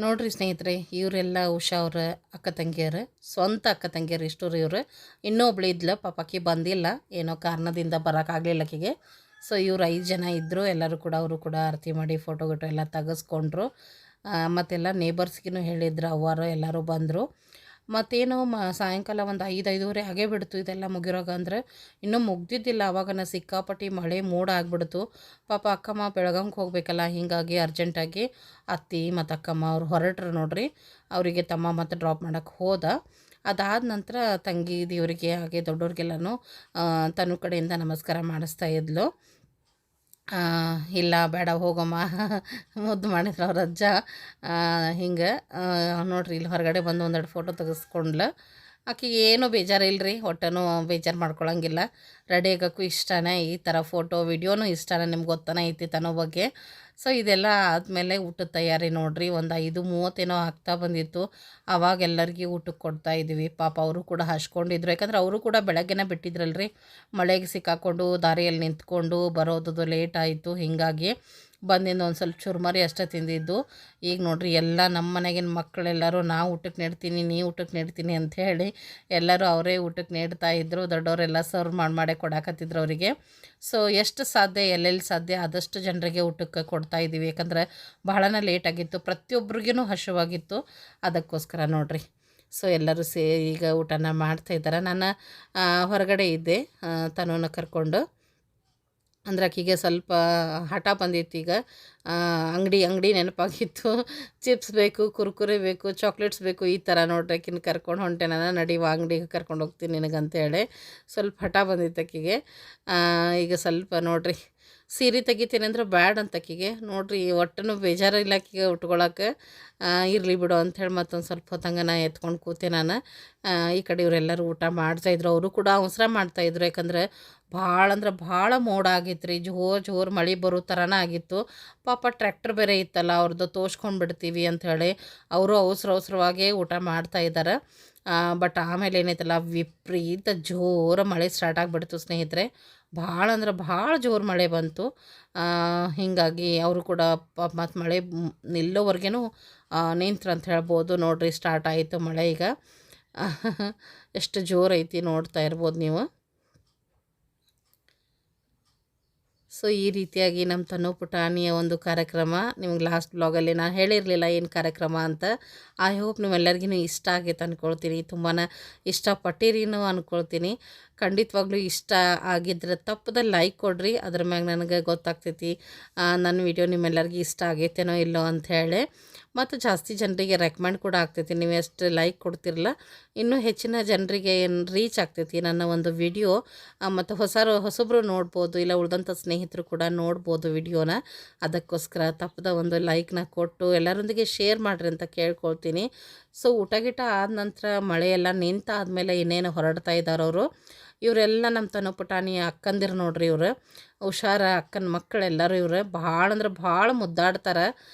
ನೋಡ್ರಿ ಸ್ನೇಹಿತರೆ, ಇವರೆಲ್ಲ ಉಷಾ ಅವ್ರ ಅಕ್ಕ ತಂಗಿಯರು, ಸ್ವಂತ ಅಕ್ಕ ತಂಗಿಯರು ಇಷ್ಟರು ಇವರು. ಇನ್ನೂ ಒಬ್ಳು ಇದ್ಲು, ಪಾಪಕ್ಕೆ ಬಂದಿಲ್ಲ, ಏನೋ ಕಾರಣದಿಂದ ಬರೋಕ್ಕಾಗಲಿಲ್ಲ ಆಕೆಗೆ. ಸೊ ಇವ್ರು 5 ಜನ ಇದ್ದರು. ಎಲ್ಲರೂ ಕೂಡ ಅವರು ಕೂಡ ಆರತಿ ಮಾಡಿ ಫೋಟೋ ಗಿಟೋ ಎಲ್ಲ ತೆಗೆಸ್ಕೊಂಡ್ರು. ಮತ್ತೆಲ್ಲ ನೇಬರ್ಸ್ಗೂ ಹೇಳಿದ್ರು, ಅವ್ವರು ಎಲ್ಲರೂ ಬಂದರು. ಮತ್ತೇನು ಸಾಯಂಕಾಲ ಒಂದು 5-5:30 ಆಗೇ ಬಿಡ್ತು ಇದೆಲ್ಲ ಮುಗಿರೋಗ. ಅಂದ್ರೆ ಇನ್ನೂ ಮುಗ್ದಿದ್ದಿಲ್ಲ, ಆವಾಗನ ಸಿಕ್ಕಾಪಟ್ಟಿ ಮಳೆ ಮೋಡ ಆಗಿಬಿಡ್ತು. ಪಾಪ ಅಕ್ಕಮ್ಮ ಬೆಳಗಂಗೆ ಹೋಗಬೇಕಲ್ಲ, ಹೀಗಾಗಿ ಅರ್ಜೆಂಟಾಗಿ ಅತ್ತಿ ಮತ್ತು ಅಕ್ಕಮ್ಮ ಅವ್ರು ಹೊರಟ್ರು ನೋಡ್ರಿ. ಅವರಿಗೆ ತಮ್ಮ ಮತ್ತು ಡ್ರಾಪ್ ಮಾಡೋಕ್ಕೆ ಹೋದ. ಅದಾದ ನಂತರ ತಂಗಿ ದೇವರಿಗೆ ಹಾಗೆ ದೊಡ್ಡವ್ರಿಗೆಲ್ಲನೂ ತನ್ನ ಕಡೆಯಿಂದ ನಮಸ್ಕಾರ ಮಾಡಿಸ್ತಾ ಇದ್ಲು. ಇಲ್ಲ ಬೇಡ ಹೋಗಮ್ಮ ಮುದ್ದು ಮಾಡಿದ್ರು ಅವ್ರ ಅಜ್ಜ. ಹಿಂಗೆ ನೋಡ್ರಿ, ಇಲ್ಲಿ ಹೊರಗಡೆ ಬಂದು ಒಂದೆರಡು ಫೋಟೋ ತೆಗೆಸ್ಕೊಂಡ್ಲು. ಆಕೆಗೆ ಏನೂ ಬೇಜಾರು ಇಲ್ಲರಿ, ಒಟ್ಟನೂ ಬೇಜಾರು ಮಾಡ್ಕೊಳಂಗಿಲ್ಲ. ರೆಡಿ ಆಗೋಕ್ಕೂ ಇಷ್ಟನೇ, ಈ ಥರ ಫೋಟೋ ವಿಡಿಯೋನೂ ಇಷ್ಟನೇ, ನಿಮ್ಗೆ ಗೊತ್ತಾನೆ ಐತಿ ತನ್ನೋ ಬಗ್ಗೆ. ಸೊ ಇದೆಲ್ಲ ಆದಮೇಲೆ ಊಟದ ತಯಾರಿ ನೋಡ್ರಿ. ಒಂದು 5:30 ಆಗ್ತಾ ಬಂದಿತ್ತು. ಆವಾಗ ಎಲ್ಲರಿಗೂ ಊಟಕ್ಕೆ ಕೊಡ್ತಾಯಿದ್ವಿ. ಪಾಪ ಅವರು ಕೂಡ ಹಚ್ಕೊಂಡಿದ್ರು, ಯಾಕಂದ್ರೆ ಅವರು ಕೂಡ ಬೆಳಗ್ಗೆನೇ ಬಿಟ್ಟಿದ್ರಲ್ರಿ. ಮಳೆಗೆ ಸಿಕ್ಕಾಕೊಂಡು ದಾರಿಯಲ್ಲಿ ನಿಂತ್ಕೊಂಡು ಬರೋದು ಲೇಟ್ ಆಯಿತು. ಹೀಗಾಗಿ ಬಂದಿಂದ ಒಂದು ಸ್ವಲ್ಪ ಚುರುಮರಿ ಅಷ್ಟೇ ತಿಂದಿದ್ದು. ಈಗ ನೋಡ್ರಿ, ಎಲ್ಲ ನಮ್ಮ ಮನೆಗಿನ ಮಕ್ಕಳೆಲ್ಲರೂ ನಾವು ಊಟಕ್ಕೆ ನೀಡ್ತೀನಿ, ನೀವು ಊಟಕ್ಕೆ ನೀಡ್ತೀನಿ ಅಂಥೇಳಿ ಎಲ್ಲರೂ ಅವರೇ ಊಟಕ್ಕೆ ನೀಡ್ತಾಯಿದ್ರು. ದೊಡ್ಡವರೆಲ್ಲ ಸರ್ವ್ ಮಾಡೇ ಕೊಡಾಕತ್ತಿದ್ರು ಅವರಿಗೆ. ಸೊ ಎಷ್ಟು ಸಾಧ್ಯ, ಎಲ್ಲೆಲ್ಲಿ ಸಾಧ್ಯ ಆದಷ್ಟು ಜನರಿಗೆ ಊಟಕ್ಕೆ ಕೊಡ್ತಾಯಿದ್ದೀವಿ. ಯಾಕಂದ್ರೆ ಬಹಳನೇ ಲೇಟಾಗಿತ್ತು, ಪ್ರತಿಯೊಬ್ಬರಿಗೂ ಹಸಿವಾಗಿತ್ತು. ಅದಕ್ಕೋಸ್ಕರ ನೋಡ್ರಿ. ಸೊ ಎಲ್ಲರೂ ಈಗ ಊಟನ ಮಾಡ್ತಾಯಿದ್ದಾರೆ. ನಾನು ಹೊರಗಡೆ ಇದ್ದೆ ತನ್ನನ್ನು ಕರ್ಕೊಂಡು. ಅಂದ್ರೆ ಆಕೆಗೆ ಸ್ವಲ್ಪ ಹಠ ಬಂದಿತ್ತು. ಈಗ ಅಂಗಡಿ ನೆನಪಾಗಿತ್ತು. ಚಿಪ್ಸ್ ಬೇಕು, ಕುರ್ಕುರೆ ಬೇಕು, ಚಾಕ್ಲೇಟ್ಸ್ ಬೇಕು, ಈ ಥರ ನೋಡ್ರಿ. ಆಕಿನ ಕರ್ಕೊಂಡು ಹೊಂಟೆ ನಾನು, ನಡಿವ ಅಂಗಡಿಗೆ ಕರ್ಕೊಂಡು ಹೋಗ್ತೀನಿ ನಿನಗಂತೇಳಿ. ಸ್ವಲ್ಪ ಹಠ ಬಂದಿತ್ತು ಆಕೆಗೆ. ಈಗ ಸ್ವಲ್ಪ ನೋಡ್ರಿ, ಸೀರೆ ತೆಗಿತೀನಿ ಅಂದ್ರೆ ಬ್ಯಾಡ್ ಅಂತ ಆಕೆಗೆ. ನೋಡ್ರಿ, ಒಟ್ಟನು ಬೇಜಾರಿಲ್ಲ ಆಕೆಗೆ ಉಟ್ಕೊಳಕ್ಕೆ. ಇರಲಿ ಬಿಡು ಅಂಥೇಳಿ ಮತ್ತೊಂದು ಸ್ವಲ್ಪ ಹೊತ್ತಂಗೆ ನಾ ಎತ್ಕೊಂಡು ಕೂತೆ ನಾನು. ಈ ಕಡೆ ಇವರೆಲ್ಲರೂ ಊಟ ಮಾಡ್ತಾಯಿದ್ರು. ಅವರು ಕೂಡ ಅವಸರ ಮಾಡ್ತಾಯಿದ್ರು, ಯಾಕಂದ್ರೆ ಭಾಳ ಅಂದ್ರೆ ಭಾಳ ಮೋಡ ಆಗಿತ್ತು ರೀ. ಜೋರು ಮಳೆ ಬರೋ ಥರನೇ ಆಗಿತ್ತು. ಪಾಪ ಟ್ರ್ಯಾಕ್ಟರ್ ಬೇರೆ ಇತ್ತಲ್ಲ ಅವ್ರದ್ದು, ತೋರ್ಸ್ಕೊಂಡು ಬಿಡ್ತೀವಿ ಅಂಥೇಳಿ ಅವರು ಅವಸರವಾಗೇ ಊಟ ಮಾಡ್ತಾಯಿದ್ದಾರೆ. ಬಟ್ ಆಮೇಲೆ ಏನೈತಲ್ಲ, ವಿಪರೀತ ಜೋರು ಮಳೆ ಸ್ಟಾರ್ಟ್ ಆಗಿಬಿಡ್ತು ಸ್ನೇಹಿತರೆ. ಭಾಳ ಅಂದ್ರೆ ಭಾಳ ಜೋರು ಮಳೆ ಬಂತು. ಹೀಗಾಗಿ ಅವರು ಕೂಡ ಮತ್ತು ಮಳೆ ನಿಲ್ಲೋವರೆಗೂ ನಿಂತ್ರು ಅಂತ ಹೇಳ್ಬೋದು. ನೋಡ್ರಿ, ಸ್ಟಾರ್ಟ್ ಆಯಿತು ಮಳೆ ಈಗ. ಎಷ್ಟು ಜೋರು ಐತಿ ನೋಡ್ತಾ ಇರ್ಬೋದು ನೀವು. ಸೊ ಈ ರೀತಿಯಾಗಿ ನಮ್ಮ ತನು ಪುಟಾಣಿಯ ಒಂದು ಕಾರ್ಯಕ್ರಮ ನಿಮ್ಗೆ ಲಾಸ್ಟ್ ಬ್ಲಾಗಲ್ಲಿ ನಾನು ಹೇಳಿರಲಿಲ್ಲ ಏನು ಕಾರ್ಯಕ್ರಮ ಅಂತ. ಐ ಹೋಪ್ ನೀವೆಲ್ಲರಿಗೂ ಇಷ್ಟ ಆಗೈತೆ ಅಂದ್ಕೊಳ್ತೀನಿ. ತುಂಬಾ ಇಷ್ಟಪಟ್ಟಿರಿನೂ ಅಂದ್ಕೊಳ್ತೀನಿ. ಖಂಡಿತವಾಗ್ಲೂ ಇಷ್ಟ ಆಗಿದ್ರೆ ತಪ್ಪದಲ್ಲಿ ಲೈಕ್ ಕೊಡ್ರಿ. ಅದ್ರ ಮ್ಯಾಗ ನನಗೆ ಗೊತ್ತಾಗ್ತೈತಿ ನನ್ನ ವಿಡಿಯೋ ನಿಮ್ಮೆಲ್ಲರಿಗೂ ಇಷ್ಟ ಆಗೈತೇನೋ ಇಲ್ಲೋ ಅಂಥೇಳಿ. ಮತ್ತು ಜಾಸ್ತಿ ಜನರಿಗೆ ರೆಕಮೆಂಡ್ ಕೂಡ ಆಗ್ತೈತಿ. ನೀವು ಎಷ್ಟು ಲೈಕ್ ಕೊಡ್ತಿರಲ್ಲ, ಇನ್ನೂ ಹೆಚ್ಚಿನ ಜನರಿಗೆ ಏನು ರೀಚ್ ಆಗ್ತೈತಿ ನನ್ನ ಒಂದು ವಿಡಿಯೋ. ಮತ್ತು ಹೊಸಬ್ರು ನೋಡ್ಬೋದು, ಇಲ್ಲ ಉಳಿದಂಥ ಸ್ನೇಹಿತರು ಕೂಡ ನೋಡ್ಬೋದು ವಿಡಿಯೋನ. ಅದಕ್ಕೋಸ್ಕರ ತಪ್ಪದ ಒಂದು ಲೈಕ್ನ ಕೊಟ್ಟು ಎಲ್ಲರೊಂದಿಗೆ ಶೇರ್ ಮಾಡಿರಿ ಅಂತ ಕೇಳ್ಕೊಳ್ತೀನಿ. ಸೊ ಊಟ ಆದ ನಂತರ ಮಳೆಯೆಲ್ಲ ನಿಂತಾದ್ಮೇಲೆ ಇನ್ನೇನು ಹೊರಡ್ತಾ ಇದ್ದಾರೆ ಅವರು. ಇವರೆಲ್ಲ ನಮ್ಮ ತನು ಪುಟಾಣಿ ಅಕ್ಕಂದಿರು ನೋಡ್ರಿ. ಇವರು ಹುಷಾರ ಅಕ್ಕನ ಮಕ್ಕಳೆಲ್ಲರೂ ಇವ್ರು ಭಾಳ ಅಂದ್ರೆ ಭಾಳ ಮುದ್ದಾಡ್ತಾರೆ.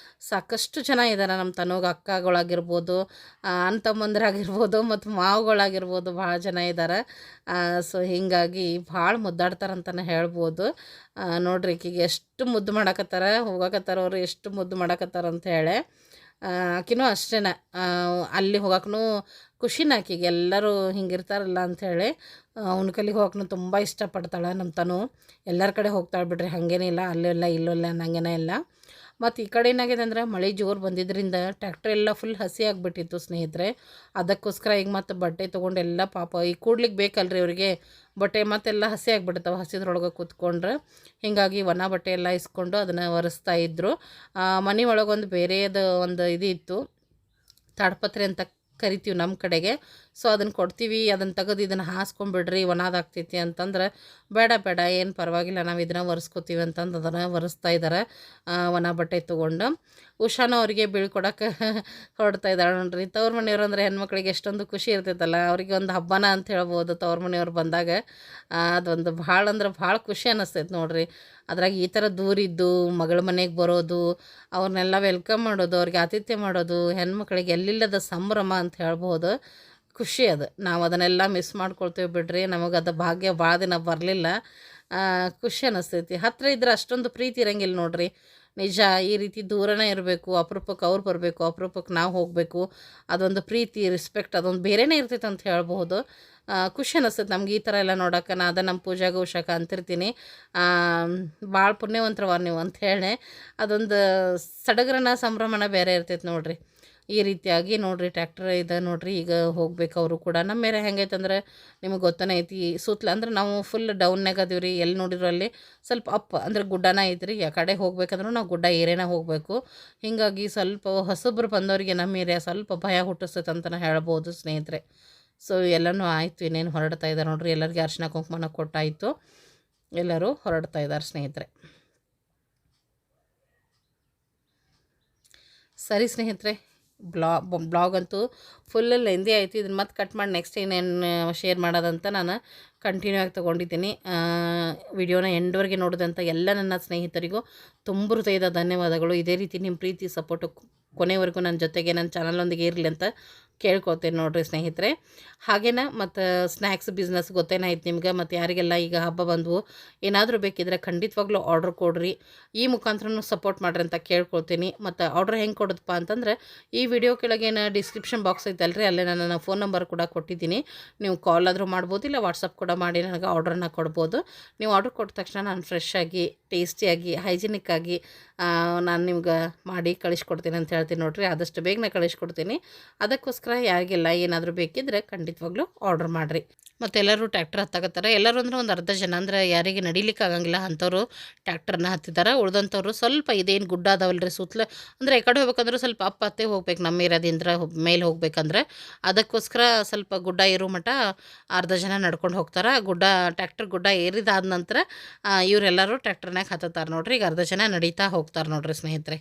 ಸಾಕಷ್ಟು ಜನ ಇದ್ದಾರೆ ನಮ್ಮ ತನುಗೆ, ಅಕ್ಕಗಳಾಗಿರ್ಬೋದು, ಅಣ್ಣ ತಮ್ಮಂದಿರಾಗಿರ್ಬೋದು, ಮತ್ತು ಮಾವುಗಳಾಗಿರ್ಬೋದು, ಭಾಳ ಜನ ಇದ್ದಾರೆ. ಸೊ ಹೀಗಾಗಿ ಭಾಳ ಮುದ್ದಾಡ್ತಾರಂತಲೇ ಹೇಳ್ಬೋದು. ನೋಡ್ರಿ, ಈಕಿಗೆ ಎಷ್ಟು ಮುದ್ದು ಮಾಡಕತ್ತಾರ, ಹೋಗಕತ್ತಾರ ಅವರು, ಎಷ್ಟು ಮುದ್ದು ಮಾಡಕತ್ತಾರ ಅಂತ ಹೇಳಿ. ಆಕಿನೂ ಅಷ್ಟೇ, ಅಲ್ಲಿ ಹೋಗಕ್ಕೂ ಖುಷಿನ ಆಕಿಗೆ. ಎಲ್ಲರೂ ಹಿಂಗಿರ್ತಾರಲ್ಲ ಅಂಥೇಳಿ ಅವ್ನ ಕಲಿಗೆ ಹೋಗಕ್ಕೂ ತುಂಬ ಇಷ್ಟಪಡ್ತಾಳೆ ನಮ್ಮ ತನು. ಎಲ್ಲರ ಕಡೆ ಹೋಗ್ತಾಳೆ ಬಿಡ್ರಿ, ಹಾಗೇನಿಲ್ಲ, ಅಲ್ಲೆಲ್ಲ ಇಲ್ಲಲ್ಲ ಅನ್ನಂಗೇನೇ ಇಲ್ಲ. ಮತ್ತು ಈ ಕಡೆ ಏನಾಗಿದೆ ಅಂದರೆ ಮಳೆ ಜೋರು ಬಂದಿದ್ದರಿಂದ ಟ್ರ್ಯಾಕ್ಟರ್ ಎಲ್ಲ ಫುಲ್ ಹಸಿ ಆಗಿಬಿಟ್ಟಿತ್ತು ಸ್ನೇಹಿತರೆ. ಅದಕ್ಕೋಸ್ಕರ ಈಗ ಮತ್ತು ಬಟ್ಟೆ ತೊಗೊಂಡೆಲ್ಲ ಪಾಪ ಈಗ ಕೂಡ್ಲಿಕ್ಕೆ ಬೇಕಲ್ರಿ ಅವರಿಗೆ, ಬಟ್ಟೆ ಮತ್ತೆಲ್ಲ ಹಸಿ ಆಗಿಬಿಡ್ತಾವೆ ಹಸಿದ್ರೊಳಗೆ ಕೂತ್ಕೊಂಡ್ರೆ. ಹೀಗಾಗಿ ಒಣ ಬಟ್ಟೆ ಎಲ್ಲ ಇಸ್ಕೊಂಡು ಅದನ್ನು ಒರೆಸ್ತಾ ಇದ್ದರು. ಮನೆ ಒಳಗೊಂದು ಬೇರೆಯದು ಒಂದು ಇದು ಇತ್ತು, ತಾಡ್ಪತ್ರೆ ಅಂತ ಕರಿತೀವಿ ನಮ್ಮ ಕಡೆಗೆ. ಸೊ ಅದನ್ನು ಕೊಡ್ತೀವಿ, ಅದನ್ನು ತೆಗೆದು ಇದನ್ನು ಹಾಸ್ಕೊಂಡ್ಬಿಡ್ರಿ ಒಣದಾಗ್ತೈತಿ ಅಂತಂದ್ರೆ, ಬೇಡ ಏನು ಪರವಾಗಿಲ್ಲ, ನಾವು ಇದನ್ನು ಒರೆಸ್ಕೊತೀವಿ ಅಂತಂದು ಅದನ್ನು ಒರೆಸ್ತಾ ಇದ್ದಾರೆ ಒಣ ಬಟ್ಟೆ ತೊಗೊಂಡು. ಉಷಾನು ಅವರಿಗೆ ಬೀಳ್ಕೊಡೋಕೆ ಹೊರಡ್ತಾ ಇದ್ದಾಳೆ ನೋಡ್ರಿ. ತವ್ರ ಮನೆಯವ್ರು ಅಂದರೆ ಹೆಣ್ಮಕ್ಳಿಗೆ ಎಷ್ಟೊಂದು ಖುಷಿ ಇರ್ತೈತಲ್ಲ, ಅವರಿಗೆ ಒಂದು ಹಬ್ಬನ ಅಂತ ಹೇಳ್ಬೋದು ತವ್ರ ಮನೆಯವ್ರು ಬಂದಾಗ. ಅದೊಂದು ಭಾಳ ಅಂದ್ರೆ ಭಾಳ ಖುಷಿ ಅನ್ನಿಸ್ತೈತೆ ನೋಡ್ರಿ. ಅದ್ರಾಗ ಈ ಥರ ದೂರಿದ್ದು ಮಗಳ ಮನೆಗೆ ಬರೋದು, ಅವ್ರನ್ನೆಲ್ಲ ವೆಲ್ಕಮ್ ಮಾಡೋದು, ಅವ್ರಿಗೆ ಆತಿಥ್ಯ ಮಾಡೋದು, ಹೆಣ್ಮಕ್ಳಿಗೆ ಎಲ್ಲಿಲ್ಲದ ಸಂಭ್ರಮ ಅಂತ ಹೇಳ್ಬೋದು. ಖುಷಿ ಅದು. ನಾವು ಅದನ್ನೆಲ್ಲ ಮಿಸ್ ಮಾಡ್ಕೊಳ್ತೇವೆ ಬಿಡ್ರಿ, ನಮಗದು ಭಾಗ್ಯ ಭಾಳ ದಿನ ಬರಲಿಲ್ಲ. ಖುಷಿ ಅನ್ನಿಸ್ತೈತಿ. ಹತ್ತಿರ ಇದ್ರೆ ಅಷ್ಟೊಂದು ಪ್ರೀತಿ ಇರಂಗಿಲ್ಲ ನೋಡ್ರಿ. ನಿಜ ಈ ರೀತಿ ದೂರನೇ ಇರಬೇಕು, ಅಪರೂಪಕ್ಕೆ ಅವ್ರು ಬರಬೇಕು, ಅಪರೂಪಕ್ಕೆ ನಾವು ಹೋಗಬೇಕು, ಅದೊಂದು ಪ್ರೀತಿ ರೆಸ್ಪೆಕ್ಟ್ ಅದೊಂದು ಬೇರೆನೇ ಇರ್ತೈತೆ ಅಂತ ಹೇಳ್ಬೋದು. ಖುಷಿ ಅನ್ನಿಸ್ತದೆ ನಮ್ಗೆ ಈ ಥರ ಎಲ್ಲ ನೋಡೋಕೆ. ನಾ ಅದ ನಮ್ಮ ಪೂಜಾಗ ಉಷಾಕ ಅಂತಿರ್ತೀನಿ, ಭಾಳ ಪುಣ್ಯವಂತರವ ನೀವು ಅಂತ ಹೇಳಿ. ಅದೊಂದು ಸಡಗರನ ಸಂಭ್ರಮನ ಬೇರೆ ಇರ್ತೈತೆ ನೋಡಿರಿ. ಈ ರೀತಿಯಾಗಿ ನೋಡಿರಿ ಟ್ಯಾಕ್ಟರ್ ಇದೆ ನೋಡಿರಿ, ಈಗ ಹೋಗ್ಬೇಕು ಅವರು ಕೂಡ. ನಮ್ಮ ಮೇರೆ ಹೆಂಗೈತೆ ಅಂದ್ರೆ ನಿಮಗೆ ಗೊತ್ತನೇ ಐತಿ, ಸುತ್ತಲ ಅಂದ್ರೆ ನಾವು ಫುಲ್ ಡೌನ್ನಾಗ ಅದೀವಿ ರೀ. ಎಲ್ಲಿ ನೋಡಿದ್ರು ಅಲ್ಲಿ ಸ್ವಲ್ಪ ಅಪ್ ಅಂದ್ರೆ ಗುಡ್ಡನ ಐತ್ರಿ. ಆ ಕಡೆ ಹೋಗ್ಬೇಕಂದ್ರೂ ನಾವು ಗುಡ್ಡ ಏರಿಯಾನ ಹೋಗಬೇಕು. ಹೀಗಾಗಿ ಸ್ವಲ್ಪ ಹೊಸಬ್ರು ಬಂದವರಿಗೆ ನಮ್ಮ ಏರಿಯಾ ಸ್ವಲ್ಪ ಭಯ ಹುಟ್ಟಿಸ್ತೈತೆ ಅಂತಲೇ ಹೇಳ್ಬೋದು ಸ್ನೇಹಿತರೆ. ಸೊ ಎಲ್ಲನೂ ಆಯಿತು, ಇನ್ನೇನು ಹೊರಡ್ತಾ ಇದ್ದಾರೆ ನೋಡಿರಿ. ಎಲ್ಲರಿಗೆ ಅರ್ಶಿನ ಕುಂಕುಮನ ಕೊಟ್ಟಾಯಿತು, ಎಲ್ಲರೂ ಹೊರಡ್ತಾ ಇದ್ದಾರೆ ಸ್ನೇಹಿತರೆ. ಸರಿ ಸ್ನೇಹಿತರೆ, ಬ್ಲಾಗ್ ಅಂತೂ ಫುಲ್ ಲೆಂದಿ ಆಯಿತು. ಇದನ್ನು ಮತ್ತೆ ಕಟ್ ಮಾಡಿ ನೆಕ್ಸ್ಟ್ ಏನೇನು ಶೇರ್ ಮಾಡೋದಂತ ನಾನು ಕಂಟಿನ್ಯೂ ಆಗಿ ತೊಗೊಂಡಿದ್ದೀನಿ. ವಿಡಿಯೋನ ಎಂಡ್ವರೆಗೆ ನೋಡಿದಂಥ ಎಲ್ಲ ನನ್ನ ಸ್ನೇಹಿತರಿಗೂ ತುಂಬ ಹೃದಯದ ಧನ್ಯವಾದಗಳು. ಇದೇ ರೀತಿ ನಿಮ್ಮ ಪ್ರೀತಿ ಸಪೋರ್ಟು ಕೊನೆವರೆಗೂ ನನ್ನ ಜೊತೆಗೆ ನನ್ನ ಚಾನಲೊಂದಿಗೆ ಇರಲಿ ಅಂತ ಕೇಳ್ಕೊತೇನೆ ನೋಡಿರಿ ಸ್ನೇಹಿತರೆ. ಹಾಗೇನ ಮತ್ತು ಸ್ನ್ಯಾಕ್ಸ್ ಬಿಸ್ನೆಸ್ ಗೊತ್ತೇನಾಯ್ತು ನಿಮ್ಗೆ. ಮತ್ತು ಯಾರಿಗೆಲ್ಲ ಈಗ ಹಬ್ಬ ಬಂದವು ಏನಾದರೂ ಬೇಕಿದ್ರೆ ಖಂಡಿತವಾಗ್ಲೂ ಆರ್ಡ್ರ್ ಕೊಡ್ರಿ, ಈ ಮುಖಾಂತರನೂ ಸಪೋರ್ಟ್ ಮಾಡಿರಿ ಅಂತ ಕೇಳ್ಕೊಳ್ತೀನಿ. ಮತ್ತು ಆರ್ಡ್ರ್ ಹೆಂಗೆ ಕೊಡೋದಪ್ಪ ಅಂತಂದ್ರೆ ಈ ವಿಡಿಯೋ ಕೆಳಗೇನು ಡಿಸ್ಕ್ರಿಪ್ಷನ್ ಬಾಕ್ಸ್ ಐತಲ್ರಿ, ಅಲ್ಲೇ ನನ್ನ ಫೋನ್ ನಂಬರ್ ಕೂಡ ಕೊಟ್ಟಿದ್ದೀನಿ. ನೀವು ಕಾಲ್ ಆದರೂ ಮಾಡ್ಬೋದು, ಇಲ್ಲ ವಾಟ್ಸಪ್ ಕೂಡ ಮಾಡಿ ನನಗೆ ಆರ್ಡ್ರನ್ನ ಕೊಡ್ಬೋದು. ನೀವು ಆರ್ಡ್ರ್ ಕೊಟ್ಟ ತಕ್ಷಣ ನಾನು ಫ್ರೆಶ್ ಆಗಿ, ಟೇಸ್ಟಿಯಾಗಿ, ಹೈಜಿನಿಕ್ ಆಗಿ ನಾನು ನಿಮ್ಗೆ ಮಾಡಿ ಕಳಿಸ್ಕೊಡ್ತೀನಿ ಅಂತ ಹೇಳ್ತೀನಿ ನೋಡಿರಿ. ಆದಷ್ಟು ಬೇಗನೆ ಕಳಿಸ್ಕೊಡ್ತೀನಿ. ಅದಕ್ಕೋಸ್ಕರ ಯಾರಿಗೆಲ್ಲ ಏನಾದರೂ ಬೇಕಿದ್ದರೆ ಖಂಡಿತವಾಗ್ಲೂ ಆರ್ಡ್ರ್ ಮಾಡಿರಿ. ಮತ್ತು ಎಲ್ಲರೂ ಟ್ಯಾಕ್ಟರ್ ಹತ್ತಾಕತ್ತಾರೆ. ಎಲ್ಲರೂ ಅಂದ್ರೆ ಒಂದು ಅರ್ಧ ಜನ, ಅಂದರೆ ಯಾರಿಗೆ ನಡಿಲಿಕ್ಕೆ ಆಗಂಗಿಲ್ಲ ಅಂಥವ್ರು ಟ್ಯಾಕ್ಟರ್ನ ಹತ್ತಿದ್ದಾರೆ. ಉಳ್ದಂಥವ್ರು ಸ್ವಲ್ಪ ಇದೇನು ಗುಡ್ಡ ಅದಾವಲ್ರಿ ಸುತ್ತಲ, ಅಂದರೆ ಈ ಕಡೆ ಹೋಗ್ಬೇಕಂದ್ರೆ ಸ್ವಲ್ಪ ಅಪ್ಪ ಹತ್ತೇ ಹೋಗ್ಬೇಕು ನಮ್ಮ ಏರಿಯಾದಿಂದ ಮೇಲೆ ಹೋಗ್ಬೇಕಂದ್ರೆ. ಅದಕ್ಕೋಸ್ಕರ ಸ್ವಲ್ಪ ಗುಡ್ಡ ಏರೋ ಮಟ್ಟ ಅರ್ಧ ಜನ ನಡ್ಕೊಂಡು ಹೋಗ್ತಾರೆ. ಟ್ಯಾಕ್ಟರ್ ಗುಡ್ಡ ಏರಿದಾದ ನಂತರ ಇವರೆಲ್ಲರೂ ಟ್ಯಾಕ್ಟರ್ನಾಗ ಹತ್ತುತ್ತಾರೆ ನೋಡ್ರಿ. ಈಗ ಅರ್ಧ ಜನ ನಡೀತಾ ಹೋಗ್ತಾರೆ ನೋಡ್ರಿ ಸ್ನೇಹಿತರೆ.